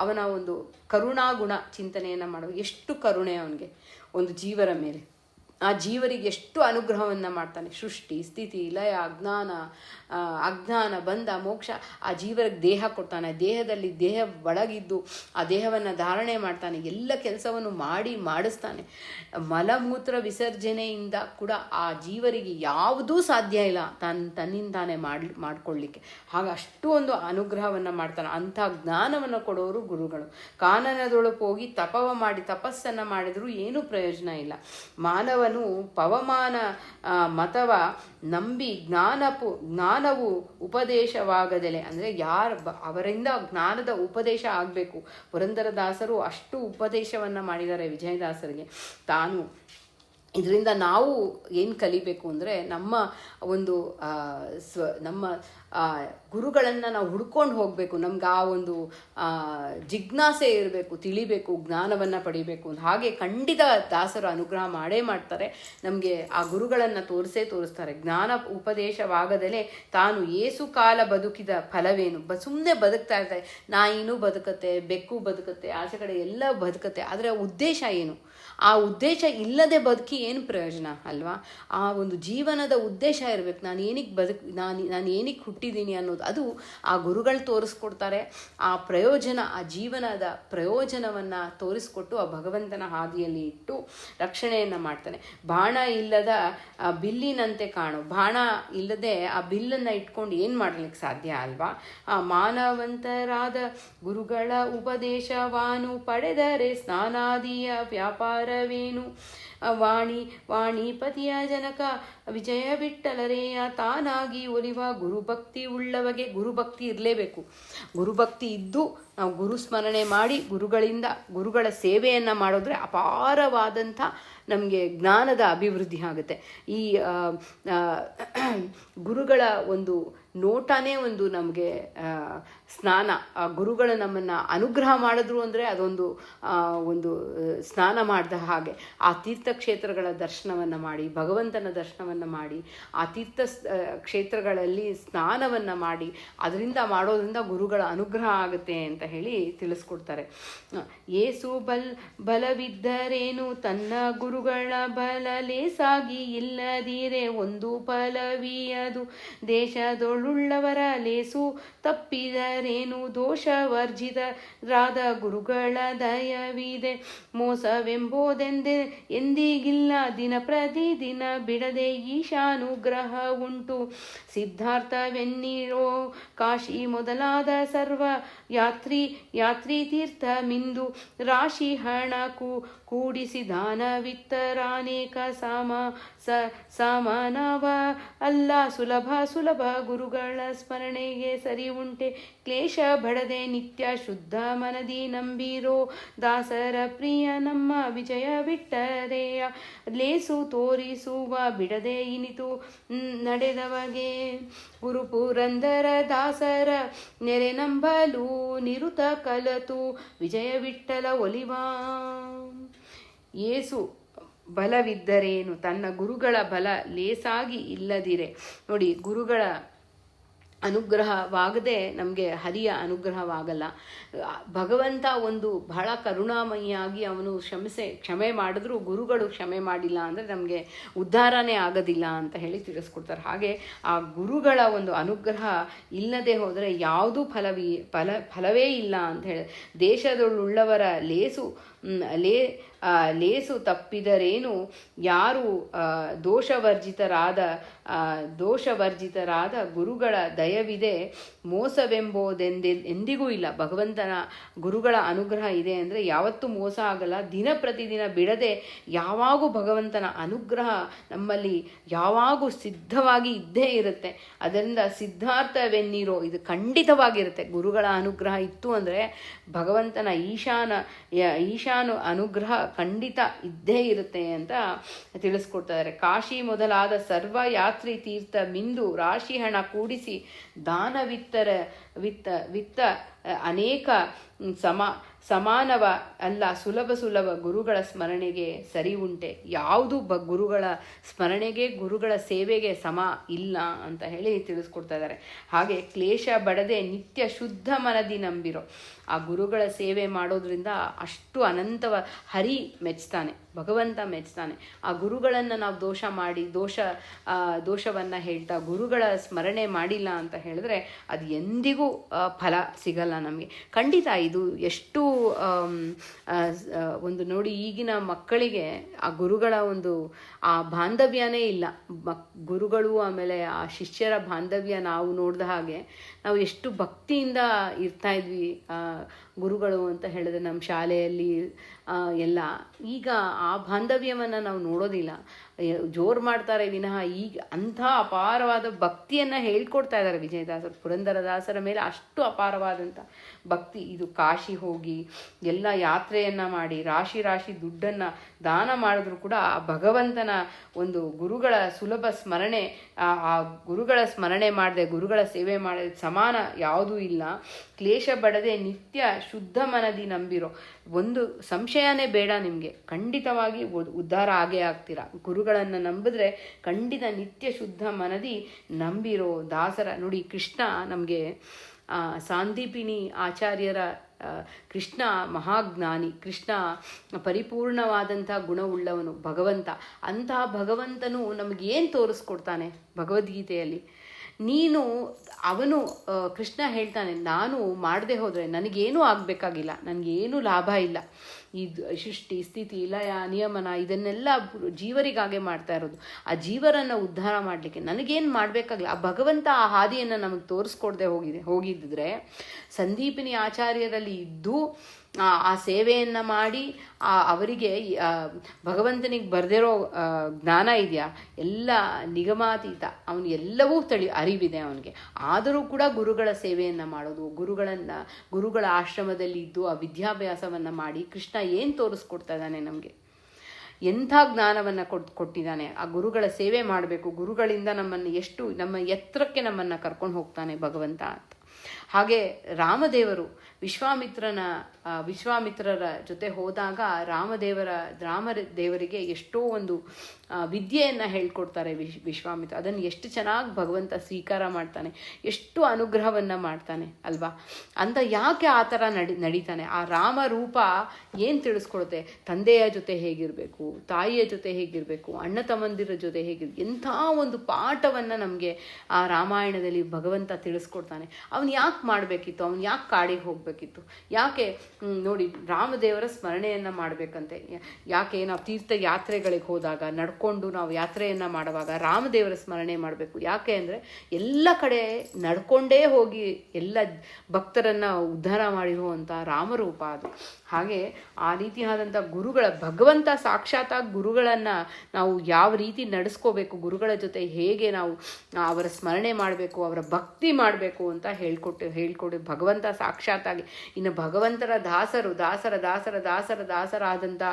ಅವನ ಒಂದು ಕರುಣಾಗುಣ ಚಿಂತನೆಯನ್ನು ಮಾಡುವ, ಎಷ್ಟು ಕರುಣೆ ಅವನಿಗೆ ಒಂದು ಜೀವರ ಮೇಲೆ, ಆ ಜೀವರಿಗೆ ಎಷ್ಟು ಅನುಗ್ರಹವನ್ನು ಮಾಡ್ತಾನೆ. ಸೃಷ್ಟಿ ಸ್ಥಿತಿ ಲಯ ಅಜ್ಞಾನ ಬಂಧ ಮೋಕ್ಷ, ಆ ಜೀವರಿಗೆ ದೇಹ ಕೊಡ್ತಾನೆ, ದೇಹದಲ್ಲಿ ದೇಹ ಒಳಗಿದ್ದು ಆ ದೇಹವನ್ನು ಧಾರಣೆ ಮಾಡ್ತಾನೆ, ಎಲ್ಲ ಕೆಲಸವನ್ನು ಮಾಡಿಸ್ತಾನೆ. ಮಲಮೂತ್ರ ವಿಸರ್ಜನೆಯಿಂದ ಕೂಡ ಆ ಜೀವರಿಗೆ ಯಾವುದೂ ಸಾಧ್ಯ ಇಲ್ಲ ತನ್ನಿಂದಾನೆ ಮಾಡ್ಕೊಳ್ಳಿಕ್ಕೆ. ಹಾಗೆ ಅಷ್ಟು ಒಂದು ಅನುಗ್ರಹವನ್ನು ಮಾಡ್ತಾನೆ. ಅಂಥ ಜ್ಞಾನವನ್ನು ಕೊಡೋರು ಗುರುಗಳು. ಕಾನನದೊಳಗೆ ಹೋಗಿ ತಪಸ್ಸನ್ನು ಮಾಡಿದರೂ ಏನೂ ಪ್ರಯೋಜನ ಇಲ್ಲ. ಮಾನವನು ಪವಮಾನ ಮತವ ನಂಬಿ ಜ್ಞಾನವು ಉಪದೇಶವಾಗದಲೆ, ಅಂದರೆ ಅವರಿಂದ ಜ್ಞಾನದ ಉಪದೇಶ ಆಗಬೇಕು. ಪುರಂದರದಾಸರು ಅಷ್ಟು ಉಪದೇಶವನ್ನು ಮಾಡಿದ್ದಾರೆ ವಿಜಯದಾಸರಿಗೆ. ಇದರಿಂದ ನಾವು ಏನು ಕಲಿಬೇಕು ಅಂದರೆ, ನಮ್ಮ ಗುರುಗಳನ್ನು ನಾವು ಹುಡ್ಕೊಂಡು ಹೋಗಬೇಕು. ನಮ್ಗೆ ಆ ಒಂದು ಜಿಜ್ಞಾಸೆ ಇರಬೇಕು, ತಿಳಿಬೇಕು, ಜ್ಞಾನವನ್ನು ಪಡಿಬೇಕು ಅಂತ. ಹಾಗೆ ಖಂಡಿತ ದಾಸರು ಅನುಗ್ರಹ ಮಾಡ್ತಾರೆ ನಮಗೆ. ಆ ಗುರುಗಳನ್ನು ತೋರಿಸ್ತಾರೆ. ಜ್ಞಾನ ಉಪದೇಶವಾಗದಲೇ ತಾನು ಏಸು ಕಾಲ ಬದುಕಿದ ಫಲವೇನು. ಸುಮ್ಮನೆ ಬದುಕ್ತಾ ಇರ್ತಾರೆ. ನಾಯಿನೂ ಬದುಕತ್ತೆ, ಬೆಕ್ಕು ಬದುಕತ್ತೆ, ಆಚೆ ಕಡೆ ಎಲ್ಲ ಬದುಕತ್ತೆ. ಆದರೆ ಉದ್ದೇಶ ಏನು? ಆ ಉದ್ದೇಶ ಇಲ್ಲದೆ ಬದುಕಿ ಏನು ಪ್ರಯೋಜನ ಅಲ್ವಾ? ಆ ಒಂದು ಜೀವನದ ಉದ್ದೇಶ ಇರಬೇಕು. ನಾನು ಏನಕ್ಕೆ ಹುಟ್ಟಿದ್ದೀನಿ ಅನ್ನೋದು, ಅದು ಆ ಗುರುಗಳು ತೋರಿಸ್ಕೊಡ್ತಾರೆ. ಆ ಜೀವನದ ಪ್ರಯೋಜನವನ್ನು ತೋರಿಸ್ಕೊಟ್ಟು ಆ ಭಗವಂತನ ಹಾದಿಯಲ್ಲಿ ಇಟ್ಟು ರಕ್ಷಣೆಯನ್ನು ಮಾಡ್ತಾನೆ. ಬಾಣ ಇಲ್ಲದ ಬಿಲ್ಲಿನಂತೆ ಕಾಣು. ಬಾಣ ಇಲ್ಲದೆ ಆ ಬಿಲ್ಲನ್ನು ಇಟ್ಕೊಂಡು ಏನು ಮಾಡಲಿಕ್ಕೆ ಸಾಧ್ಯ ಅಲ್ವಾ? ಆ ಮಾನವಂತರಾದ ಗುರುಗಳ ಉಪದೇಶವಾನು ಪಡೆದರೆ ಸ್ನಾನಾದಿಯ ವ್ಯಾಪಾರವೇನು. ವಾಣಿಪತಿಯ ಜನಕ ವಿಜಯ ವಿಠಲರೇಯ ತಾನಾಗಿ ಒಲಿವ ಗುರುಭಕ್ತಿ ಉಳ್ಳವಗೆ. ಗುರುಭಕ್ತಿ ಇರಲೇಬೇಕು. ಗುರುಭಕ್ತಿ ಇದ್ದು ನಾವು ಗುರು ಸ್ಮರಣೆ ಮಾಡಿ ಗುರುಗಳ ಸೇವೆಯನ್ನು ಮಾಡಿದ್ರೆ ಅಪಾರವಾದಂಥ ನಮಗೆ ಜ್ಞಾನದ ಅಭಿವೃದ್ಧಿ ಆಗುತ್ತೆ. ಈ ಗುರುಗಳ ಒಂದು ನೋಟನೇ ಒಂದು ನಮಗೆ ಸ್ನಾನ. ಆ ಗುರುಗಳು ನಮ್ಮನ್ನು ಅನುಗ್ರಹ ಮಾಡಿದ್ರು ಅಂದರೆ ಅದೊಂದು ಒಂದು ಸ್ನಾನ ಮಾಡಿದ ಹಾಗೆ. ಆ ತೀರ್ಥಕ್ಷೇತ್ರಗಳ ದರ್ಶನವನ್ನು ಮಾಡಿ, ಭಗವಂತನ ದರ್ಶನವನ್ನು ಮಾಡಿ, ಆ ತೀರ್ಥ ಕ್ಷೇತ್ರಗಳಲ್ಲಿ ಸ್ನಾನವನ್ನು ಮಾಡಿ, ಅದರಿಂದ ಮಾಡೋದ್ರಿಂದ ಗುರುಗಳ ಅನುಗ್ರಹ ಆಗುತ್ತೆ ಅಂತ ಹೇಳಿ ತಿಳಿಸ್ಕೊಡ್ತಾರೆ. ಏಸು ಬಲವಿದ್ದರೇನು ತನ್ನ ಗುರುಗಳ ಬಲ ಲೇಸಾಗಿ ಇಲ್ಲದಿರೆ ಒಂದು ಫಲವಿಯದು ದೇಶದೊಳುಳ್ಳವರ ಲೇಸು ತಪ್ಪಿದರೇನು ದೋಷವರ್ಜಿತರಾದ ಗುರುಗಳ ದಯವಿದೆ ಮೋಸವೆಂಬುದೆಂದೆ ಎಂದಿಗಿಲ್ಲ ದಿನ ಪ್ರತಿದಿನ ಬಿಡದೆ ಈಶಾನುಗ್ರಹ ಉಂಟು ಸಿದ್ಧಾರ್ಥವೆನ್ನಿರೋ ಕಾಶಿ ಮೊದಲಾದ ಸರ್ವ ಯಾತ್ರಿ ತೀರ್ಥ ಮಿಂದು ರಾಶಿ ಹಣ ಕೂಡಿಸಿ ದಾನವಿತ್ತರಾನೇಕ ಸಮಾನವ ಅಲ್ಲ ಸುಲಭ ಗುರುಗಳ ಸ್ಮರಣೆಗೆ ಸರಿ ಉಂಟೆ ಕ್ಲೇಶ ಬಡದೆ ನಿತ್ಯ ಶುದ್ಧ ಮನದಿ ನಂಬಿರೋ ದಾಸರ ಪ್ರಿಯ ನಮ್ಮ ವಿಜಯ ಬಿಟ್ಟರೆಯ ಲೇಸು ತೋರಿಸುವ ಬಿಡದೆ ಇನಿತು ನಡೆದವಗೆ ಗುರು ಪುರಂದರ ದಾಸರ ನೆರೆ ನಂಬಲು ನಿರುತ ಕಲತು ವಿಜಯ ವಿಠಲ ಒಲಿವಾ. ಏಸು ಬಲವಿದ್ದರೇನು ತನ್ನ ಗುರುಗಳ ಬಲ ಲೇಸಾಗಿ ಇಲ್ಲದಿರೆ. ನೋಡಿ, ಗುರುಗಳ ಅನುಗ್ರಹವಾಗದೆ ನಮಗೆ ಹರಿಯ ಅನುಗ್ರಹವಾಗಲ್ಲ. ಭಗವಂತ ಒಂದು ಬಹಳ ಕರುಣಾಮಯಿಯಾಗಿ ಅವನು ಕ್ಷಮೆ ಮಾಡಿದ್ರೂ ಗುರುಗಳು ಕ್ಷಮೆ ಮಾಡಿಲ್ಲ ಅಂದರೆ ನಮಗೆ ಉದ್ಧಾರನೇ ಆಗೋದಿಲ್ಲ ಅಂತ ಹೇಳಿ ತಿಳಿಸ್ಕೊಡ್ತಾರೆ. ಹಾಗೆ ಆ ಗುರುಗಳ ಒಂದು ಅನುಗ್ರಹ ಇಲ್ಲದೆ ಹೋದರೆ ಯಾವುದೂ ಫಲವೇ ಇಲ್ಲ ಅಂತ ಹೇಳಿ ದೇಶದೊಳುಳ್ಳವರ ಲೇಸು ತಪ್ಪಿದರೇನು ಯಾರು ದೋಷವರ್ಜಿತರಾದ ಗುರುಗಳ ದಯವಿದೆ ಎಂದಿಗೂ ಇಲ್ಲ. ಭಗವಂತನ ಗುರುಗಳ ಅನುಗ್ರಹ ಇದೆ ಅಂದರೆ ಯಾವತ್ತೂ ಮೋಸ ಆಗಲ್ಲ. ದಿನ ಪ್ರತಿದಿನ ಬಿಡದೆ ಯಾವಾಗೂ ಭಗವಂತನ ಅನುಗ್ರಹ ನಮ್ಮಲ್ಲಿ ಯಾವಾಗೂ ಸಿದ್ಧವಾಗಿ ಇದ್ದೇ ಇರುತ್ತೆ. ಅದರಿಂದ ಸಿದ್ಧಾರ್ಥವೆನ್ನಿರೋ ಇದು ಖಂಡಿತವಾಗಿರುತ್ತೆ. ಗುರುಗಳ ಅನುಗ್ರಹ ಇತ್ತು ಅಂದರೆ ಭಗವಂತನ ಈಶಾನು ಅನುಗ್ರಹ ಖಂಡಿತ ಇದ್ದೇ ಇರುತ್ತೆ ಅಂತ ತಿಳಿಸ್ಕೊಡ್ತಾರೆ. ಕಾಶಿ ಮೊದಲಾದ ಸರ್ವ ಯಾತ್ರಿ ತೀರ್ಥ ಮಿಂದು ರಾಶಿ ಹಣ ಕೂಡಿಸಿ ವಿತ್ತ ಅನೇಕ ಸಮಾನವ ಅಲ್ಲ ಸುಲಭ ಗುರುಗಳ ಸ್ಮರಣೆಗೆ ಸರಿ ಉಂಟೆ. ಯಾವುದು ಗುರುಗಳ ಸ್ಮರಣೆಗೆ ಗುರುಗಳ ಸೇವೆಗೆ ಸಮ ಇಲ್ಲ ಅಂತ ಹೇಳಿ ತಿಳಿಸ್ಕೊಡ್ತಾ ಇದ್ದಾರೆ. ಹಾಗೆ ಕ್ಲೇಶ ಬಡದೆ ನಿತ್ಯ ಶುದ್ಧ ಮನದಿ ನಂಬಿರೋ ಆ ಗುರುಗಳ ಸೇವೆ ಮಾಡೋದ್ರಿಂದ ಅಷ್ಟು ಅನಂತವ ಹರಿ ಮೆಚ್ತಾನೆ, ಭಗವಂತ ಮೆಚ್ತಾನೆ. ಆ ಗುರುಗಳನ್ನು ನಾವು ದೋಷವನ್ನು ಹೇಳ್ತಾ ಗುರುಗಳ ಸ್ಮರಣೆ ಮಾಡಿಲ್ಲ ಅಂತ ಹೇಳಿದ್ರೆ ಅದು ಎಂದಿಗೂ ಫಲ ಸಿಗಲ್ಲ ನಮಗೆ. ಖಂಡಿತ ಇದು ಎಷ್ಟು ಒಂದು ನೋಡಿ, ಈಗಿನ ಮಕ್ಕಳಿಗೆ ಆ ಗುರುಗಳ ಒಂದು ಆ ಬಾಂಧವ್ಯನೇ ಇಲ್ಲ. ಗುರುಗಳು ಆಮೇಲೆ ಆ ಶಿಷ್ಯರ ಬಾಂಧವ್ಯ ನಾವು ನೋಡಿದ ಹಾಗೆ ನಾವು ಎಷ್ಟು ಭಕ್ತಿಯಿಂದ ಇರ್ತಾ ಇದ್ವಿ ಗುರುಗಳು ಅಂತ ಹೇಳಿದ್ರೆ ನಮ್ಮ ಶಾಲೆಯಲ್ಲಿ ಎಲ್ಲ. ಈಗ ಆ ಬಾಂಧವ್ಯವನ್ನು ನಾವು ನೋಡೋದಿಲ್ಲ, ಜೋರು ಮಾಡ್ತಾರೆ ವಿನಃ ಈಗ ಅಂಥ ಅಪಾರವಾದ ಭಕ್ತಿಯನ್ನು ಹೇಳ್ಕೊಡ್ತಾ ಇದ್ದಾರೆ ವಿಜಯದಾಸರು. ಪುರಂದರದಾಸರ ಮೇಲೆ ಅಷ್ಟು ಅಪಾರವಾದಂಥ ಭಕ್ತಿ. ಇದು ಕಾಶಿ ಹೋಗಿ ಎಲ್ಲ ಯಾತ್ರೆಯನ್ನು ಮಾಡಿ ರಾಶಿ ದುಡ್ಡನ್ನು ದಾನ ಮಾಡಿದ್ರು ಕೂಡ ಆ ಭಗವಂತನ ಒಂದು ಗುರುಗಳ ಸುಲಭ ಸ್ಮರಣೆ, ಆ ಗುರುಗಳ ಸ್ಮರಣೆ ಮಾಡದೆ ಗುರುಗಳ ಸೇವೆ ಮಾಡಿದ ಸಮಾನ ಯಾವುದೂ ಇಲ್ಲ. ಕ್ಲೇಶ ಬಡದೆ ನಿತ್ಯ ಶುದ್ಧ ಮನದಿ ನಂಬಿರೋ ಒಂದು ಸಂಶಯನೇ ಬೇಡ ನಿಮಗೆ, ಖಂಡಿತವಾಗಿ ಉದ್ಧಾರ ಆಗೇ ಆಗ್ತೀರಾ. ಗುರುಗಳನ್ನು ನಂಬಿದ್ರೆ ಖಂಡಿತ ನಿತ್ಯ ಶುದ್ಧ ಮನದಿ ನಂಬಿರೋ ದಾಸರ. ನೋಡಿ, ಕೃಷ್ಣ ನಮಗೆ ಸಾಂದೀಪಿನಿ ಆಚಾರ್ಯರ ಕೃಷ್ಣ ಮಹಾಜ್ಞಾನಿ, ಕೃಷ್ಣ ಪರಿಪೂರ್ಣವಾದಂಥ ಗುಣವುಳ್ಳವನು ಭಗವಂತ. ಅಂತಹ ಭಗವಂತನು ನಮಗೇನು ತೋರಿಸ್ಕೊಡ್ತಾನೆ ಭಗವದ್ಗೀತೆಯಲ್ಲಿ? ಅವನು ಕೃಷ್ಣ ಹೇಳ್ತಾನೆ, ನಾನು ಮಾಡದೆ ಹೋದರೆ ನನಗೇನೂ ಆಗಬೇಕಾಗಿಲ್ಲ, ನನಗೇನೂ ಲಾಭ ಇಲ್ಲ. ಈ ಸೃಷ್ಟಿ ಸ್ಥಿತಿ ಲಯ ನಿಯಮನ ಇದನ್ನೆಲ್ಲ ಜೀವರಿಗಾಗೆ ಮಾಡ್ತಾ ಇರೋದು. ಆ ಜೀವರನ್ನು ಉದ್ಧಾರ ಮಾಡಲಿಕ್ಕೆ ನನಗೇನು ಮಾಡಬೇಕಾಗಿಲ್ಲ. ಆ ಭಗವಂತ ಆ ಹಾದಿಯನ್ನು ನಮಗೆ ತೋರಿಸ್ಕೊಡದೆ ಹೋಗಿದ್ದರೆ ಸಂದೀಪಿನಿ ಆಚಾರ್ಯರಲ್ಲಿ ಇದ್ದು ಆ ಸೇವೆಯನ್ನು ಮಾಡಿ ಅವರಿಗೆ ಭಗವಂತನಿಗೆ ಬರೆದಿರೋ ಜ್ಞಾನ ಇದೆಯಾ, ಎಲ್ಲ ನಿಗಮಾತೀತ, ಅವನು ಎಲ್ಲವೂ ಅರಿವಿದೆ ಅವನಿಗೆ. ಆದರೂ ಕೂಡ ಗುರುಗಳ ಸೇವೆಯನ್ನು ಮಾಡೋದು, ಗುರುಗಳ ಆಶ್ರಮದಲ್ಲಿ ಇದ್ದು ಆ ವಿದ್ಯಾಭ್ಯಾಸವನ್ನು ಮಾಡಿ ಕೃಷ್ಣ ಏನು ತೋರಿಸ್ಕೊಡ್ತಾ ಇದ್ದಾನೆ ನಮಗೆ, ಎಂಥ ಜ್ಞಾನವನ್ನು ಕೊಟ್ಟಿದ್ದಾನೆ. ಆ ಗುರುಗಳ ಸೇವೆ ಮಾಡಬೇಕು, ಗುರುಗಳಿಂದ ನಮ್ಮ ಎತ್ತರಕ್ಕೆ ನಮ್ಮನ್ನು ಕರ್ಕೊಂಡು ಹೋಗ್ತಾನೆ ಭಗವಂತ ಅಂತ. ಹಾಗೆ ರಾಮದೇವರು ವಿಶ್ವಾಮಿತ್ರರ ಜೊತೆ ಹೋದಾಗ ರಾಮದೇವರಿಗೆ ಎಷ್ಟೋ ಒಂದು ವಿದ್ಯೆಯನ್ನು ಹೇಳ್ಕೊಡ್ತಾರೆ ವಿಶ್ವಾಮಿತ್ರ. ಅದನ್ನು ಎಷ್ಟು ಚೆನ್ನಾಗಿ ಭಗವಂತ ಸ್ವೀಕಾರ ಮಾಡ್ತಾನೆ, ಎಷ್ಟು ಅನುಗ್ರಹವನ್ನು ಮಾಡ್ತಾನೆ ಅಲ್ವಾ. ಅಂತ ಯಾಕೆ ಆ ಥರ ನಡೀತಾನೆ? ಆ ರಾಮ ರೂಪ ಏನು ತಿಳಿಸ್ಕೊಡುತ್ತೆ? ತಂದೆಯ ಜೊತೆ ಹೇಗಿರಬೇಕು, ತಾಯಿಯ ಜೊತೆ ಹೇಗಿರಬೇಕು, ಅಣ್ಣ ತಮ್ಮಂದಿರ ಜೊತೆ ಹೇಗಿರ್ಬೇಕು, ಎಂಥ ಒಂದು ಪಾಠವನ್ನು ನಮಗೆ ಆ ರಾಮಾಯಣದಲ್ಲಿ ಭಗವಂತ ತಿಳಿಸ್ಕೊಡ್ತಾನೆ. ಅವನು ಯಾಕೆ ಮಾಡಬೇಕಿತ್ತು? ಅವನು ಯಾಕೆ ಕಾಡಿಗೆ ಹೋಗಬೇಕಿತ್ತು? ಯಾಕೆ ನೋಡಿ ರಾಮದೇವರ ಸ್ಮರಣೆಯನ್ನು ಮಾಡಬೇಕಂತೆ. ಯಾಕೆ ನಾವು ತೀರ್ಥ ಯಾತ್ರೆಗಳಿಗೆ ಹೋದಾಗ ನಡ್ಕೊಂಡು ನಾವು ಯಾತ್ರೆಯನ್ನು ಮಾಡುವಾಗ ರಾಮದೇವರ ಸ್ಮರಣೆ ಮಾಡಬೇಕು. ಯಾಕೆ ಅಂದರೆ ಎಲ್ಲ ಕಡೆ ನಡ್ಕೊಂಡೇ ಹೋಗಿ ಎಲ್ಲ ಭಕ್ತರನ್ನು ಉದ್ಧಾರ ಮಾಡಿರುವಂಥ ರಾಮರೂಪ ಅದು. ಹಾಗೆ ಆ ರೀತಿಯಾದಂಥ ಭಗವಂತ ಸಾಕ್ಷಾತ್ತಾಗಿ ಗುರುಗಳನ್ನು ನಾವು ಯಾವ ರೀತಿ ನಡೆಸ್ಕೋಬೇಕು, ಗುರುಗಳ ಜೊತೆ ಹೇಗೆ ನಾವು ಅವರ ಸ್ಮರಣೆ ಮಾಡಬೇಕು, ಅವರ ಭಕ್ತಿ ಮಾಡಬೇಕು ಅಂತ ಹೇಳ್ಕೊಟ್ಟು ಭಗವಂತ ಸಾಕ್ಷಾತ್ತಾಗಿ. ಇನ್ನು ಭಗವಂತರ ದಾಸರಾದಂಥ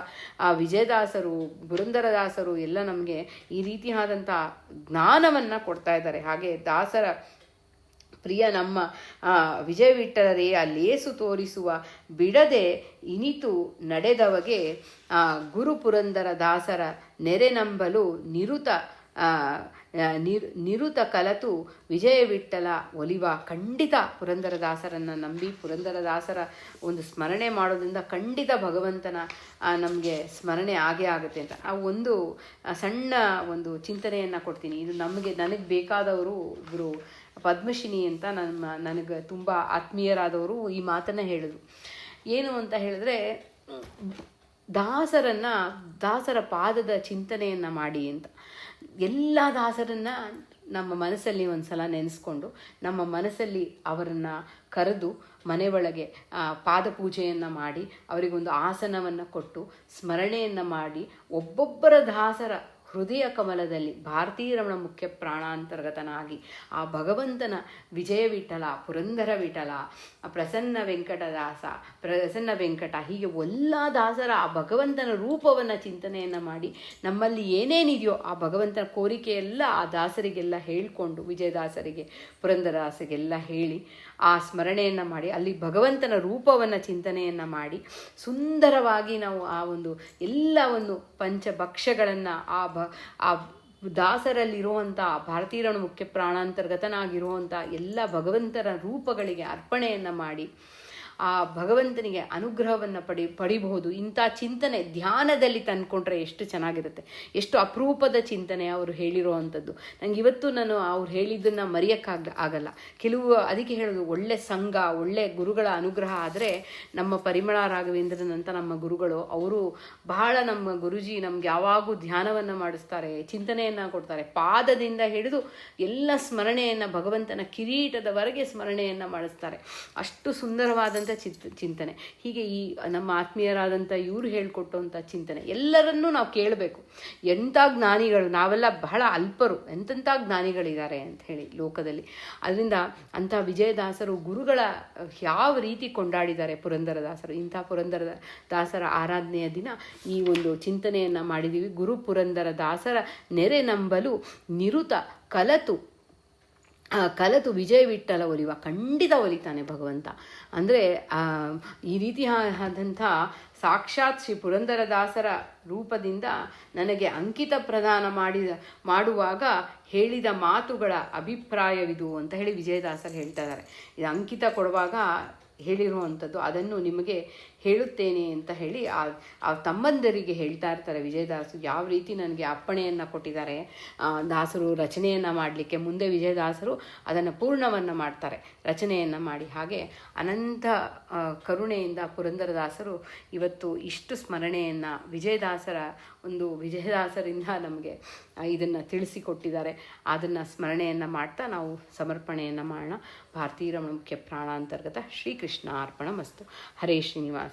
ಆ ವಿಜಯದಾಸರು, ಪುರಂದರದಾಸರು ಎಲ್ಲ ನಮಗೆ ಈ ರೀತಿಯಾದಂಥ ಜ್ಞಾನವನ್ನು ಕೊಡ್ತಾ ಇದ್ದಾರೆ. ಹಾಗೆ ದಾಸರ ಪ್ರಿಯ ನಮ್ಮ ವಿಜಯ ವಿಠಲರೇ ಲೇಸು ತೋರಿಸುವ ಬಿಡದೆ ಇನಿತು ನಡೆದವಗೆ ಗುರು ಪುರಂದರ ದಾಸರ ನೆರೆ ನಂಬಲು ನಿರುತ ಕಲತು ವಿಜಯ ವಿಠಲ ಒಲಿವ. ಖಂಡಿತ ಪುರಂದರದಾಸರನ್ನು ನಂಬಿ ಪುರಂದರದಾಸರ ಒಂದು ಸ್ಮರಣೆ ಮಾಡೋದ್ರಿಂದ ಖಂಡಿತ ಭಗವಂತನ ನಮಗೆ ಸ್ಮರಣೆ ಆಗೇ ಆಗುತ್ತೆ ಅಂತ ಒಂದು ಸಣ್ಣ ಒಂದು ಚಿಂತನೆಯನ್ನು ಕೊಡ್ತೀನಿ. ಇದು ನನಗೆ ಬೇಕಾದವರು ಒಬ್ಬರು ಪದ್ಮಶ್ರೀನಿ ಅಂತ ನನಗೆ ತುಂಬ ಆತ್ಮೀಯರಾದವರು ಈ ಮಾತನ್ನು ಹೇಳಿದ್ರು. ಏನು ಅಂತ ಹೇಳಿದ್ರೆ, ದಾಸರ ಪಾದದ ಚಿಂತನೆಯನ್ನು ಮಾಡಿ ಅಂತ. ಎಲ್ಲ ದಾಸರನ್ನು ನಮ್ಮ ಮನಸ್ಸಲ್ಲಿ ಒಂದು ಸಲ ನೆನೆಸ್ಕೊಂಡು ನಮ್ಮ ಮನಸ್ಸಲ್ಲಿ ಅವರನ್ನು ಕರೆದು ಮನೆ ಒಳಗೆ ಪಾದಪೂಜೆಯನ್ನು ಮಾಡಿ ಅವರಿಗೊಂದು ಆಸನವನ್ನು ಕೊಟ್ಟು ಸ್ಮರಣೆಯನ್ನು ಮಾಡಿ ಒಬ್ಬೊಬ್ಬರ ದಾಸರ ಹೃದಯ ಕಮಲದಲ್ಲಿ ಭಾರತೀ ರಮಣ ಮುಖ್ಯ ಪ್ರಾಣಾಂತರ್ಗತನಾಗಿ ಆ ಭಗವಂತನ ವಿಜಯ ವಿಠಲ, ಪುರಂದರ ವಿಠಲ, ಪ್ರಸನ್ನ ವೆಂಕಟ ಹೀಗೆ ಎಲ್ಲ ದಾಸರ ಆ ಭಗವಂತನ ರೂಪವನ್ನು ಚಿಂತನೆಯನ್ನು ಮಾಡಿ ನಮ್ಮಲ್ಲಿ ಏನೇನಿದೆಯೋ ಆ ಭಗವಂತನ ಕೋರಿಕೆಯೆಲ್ಲ ಆ ದಾಸರಿಗೆಲ್ಲ ಹೇಳಿಕೊಂಡು, ವಿಜಯದಾಸರಿಗೆ ಪುರಂದರದಾಸರಿಗೆಲ್ಲ ಹೇಳಿ ಆ ಸ್ಮರಣೆಯನ್ನು ಮಾಡಿ ಅಲ್ಲಿ ಭಗವಂತನ ರೂಪವನ್ನು ಚಿಂತನೆಯನ್ನು ಮಾಡಿ ಸುಂದರವಾಗಿ ನಾವು ಆ ಒಂದು ಎಲ್ಲವನ್ನು ಪಂಚಭಕ್ಷಗಳನ್ನು ಆ ದಾಸರಲ್ಲಿರುವಂಥ ಭಾರತೀಯ ಮುಖ್ಯ ಪ್ರಾಣಾಂತರ್ಗತನಾಗಿರುವಂಥ ಎಲ್ಲ ಭಗವಂತನ ರೂಪಗಳಿಗೆ ಅರ್ಪಣೆಯನ್ನು ಮಾಡಿ ಆ ಭಗವಂತನಿಗೆ ಅನುಗ್ರಹವನ್ನು ಪಡಿಬಹುದು. ಇಂಥ ಚಿಂತನೆ ಧ್ಯಾನದಲ್ಲಿ ತಂದುಕೊಂಡ್ರೆ ಎಷ್ಟು ಚೆನ್ನಾಗಿರುತ್ತೆ, ಎಷ್ಟು ಅಪರೂಪದ ಚಿಂತನೆ ಅವರು ಹೇಳಿರೋ ಅಂಥದ್ದು. ನನಗೆ ಇವತ್ತು ಅವ್ರು ಹೇಳಿದ್ದನ್ನು ಆಗಲ್ಲ. ಅದಕ್ಕೆ ಹೇಳೋದು, ಒಳ್ಳೆ ಸಂಘ, ಒಳ್ಳೆ ಗುರುಗಳ ಅನುಗ್ರಹ ಆದರೆ ನಮ್ಮ ಪರಿಮಳ ರಾಘವೇಂದ್ರನಂತ ನಮ್ಮ ಗುರುಗಳು ಅವರು ಬಹಳ, ನಮ್ಮ ಗುರುಜಿ ನಮ್ಗೆ ಯಾವಾಗೂ ಧ್ಯಾನವನ್ನು ಮಾಡಿಸ್ತಾರೆ, ಚಿಂತನೆಯನ್ನು ಕೊಡ್ತಾರೆ. ಪಾದದಿಂದ ಹಿಡಿದು ಎಲ್ಲ ಸ್ಮರಣೆಯನ್ನು ಭಗವಂತನ ಕಿರೀಟದವರೆಗೆ ಸ್ಮರಣೆಯನ್ನು ಮಾಡಿಸ್ತಾರೆ. ಅಷ್ಟು ಸುಂದರವಾದ ಚಿಂತನೆ. ಹೀಗೆ ಈ ನಮ್ಮ ಆತ್ಮೀಯರಾದಂಥ ಇವರು ಹೇಳಿಕೊಟ್ಟಂಥ ಚಿಂತನೆ ಎಲ್ಲರನ್ನೂ ನಾವು ಕೇಳಬೇಕು. ಎಂಥ ಜ್ಞಾನಿಗಳು, ನಾವೆಲ್ಲ ಬಹಳ ಅಲ್ಪರು, ಎಂತೆಂಥ ಜ್ಞಾನಿಗಳಿದ್ದಾರೆ ಅಂತ ಹೇಳಿ ಲೋಕದಲ್ಲಿ. ಅದರಿಂದ ಅಂಥ ವಿಜಯದಾಸರು ಗುರುಗಳ ಯಾವ ರೀತಿ ಕೊಂಡಾಡಿದ್ದಾರೆ ಪುರಂದರದಾಸರು. ಇಂಥ ಪುರಂದರದಾಸರ ಆರಾಧನೆಯ ದಿನ ಈ ಒಂದು ಚಿಂತನೆಯನ್ನು ಮಾಡಿದ್ದೀವಿ. ಗುರು ಪುರಂದರ ದಾಸರ ನೆರೆ ನಂಬಲು ನಿರುತ ಕಲತು ವಿಜಯ ವಿಠಲ ಒಲಿವ. ಖಂಡಿತ ಒಲಿತಾನೆ ಭಗವಂತ. ಅಂದರೆ ಈ ರೀತಿಯಾದಂಥ ಸಾಕ್ಷಾತ್ ಶ್ರೀ ಪುರಂದರದಾಸರ ರೂಪದಿಂದ ನನಗೆ ಅಂಕಿತ ಪ್ರದಾನ ಮಾಡುವಾಗ ಹೇಳಿದ ಮಾತುಗಳ ಅಭಿಪ್ರಾಯವಿದು ಅಂತ ಹೇಳಿ ವಿಜಯದಾಸರು ಹೇಳ್ತಾ ಇದ್ದಾರೆ. ಇದು ಅಂಕಿತ ಕೊಡುವಾಗ ಹೇಳಿರುವಂಥದ್ದು, ಅದನ್ನು ನಿಮಗೆ ಹೇಳುತ್ತೇನೆ ಅಂತ ಹೇಳಿ ಆ ತಮ್ಮಂದರಿಗೆ ಹೇಳ್ತಾ ಇರ್ತಾರೆ ವಿಜಯದಾಸರು. ಯಾವ ರೀತಿ ನನಗೆ ಅಪ್ಪಣೆಯನ್ನು ಕೊಟ್ಟಿದ್ದಾರೆ ದಾಸರು ರಚನೆಯನ್ನು ಮಾಡಲಿಕ್ಕೆ. ಮುಂದೆ ವಿಜಯದಾಸರು ಅದನ್ನು ಪೂರ್ಣವನ್ನು ಮಾಡ್ತಾರೆ, ರಚನೆಯನ್ನು ಮಾಡಿ. ಹಾಗೆ ಅನಂತ ಕರುಣೆಯಿಂದ ಪುರಂದರದಾಸರು ಇವತ್ತು ಇಷ್ಟು ಸ್ಮರಣೆಯನ್ನು ವಿಜಯದಾಸರಿಂದ ನಮಗೆ ಇದನ್ನು ತಿಳಿಸಿಕೊಟ್ಟಿದ್ದಾರೆ. ಅದನ್ನು ಸ್ಮರಣೆಯನ್ನು ಮಾಡ್ತಾ ನಾವು ಸಮರ್ಪಣೆಯನ್ನು ಮಾಡೋಣ. ಭಾರತೀಯ ರಮಣ ಮುಖ್ಯ ಪ್ರಾಣಾಂತರ್ಗತ ಶ್ರೀಕೃಷ್ಣ ಅರ್ಪಣ ಮಸ್ತು. ಹರೇ ಶ್ರೀನಿವಾಸ.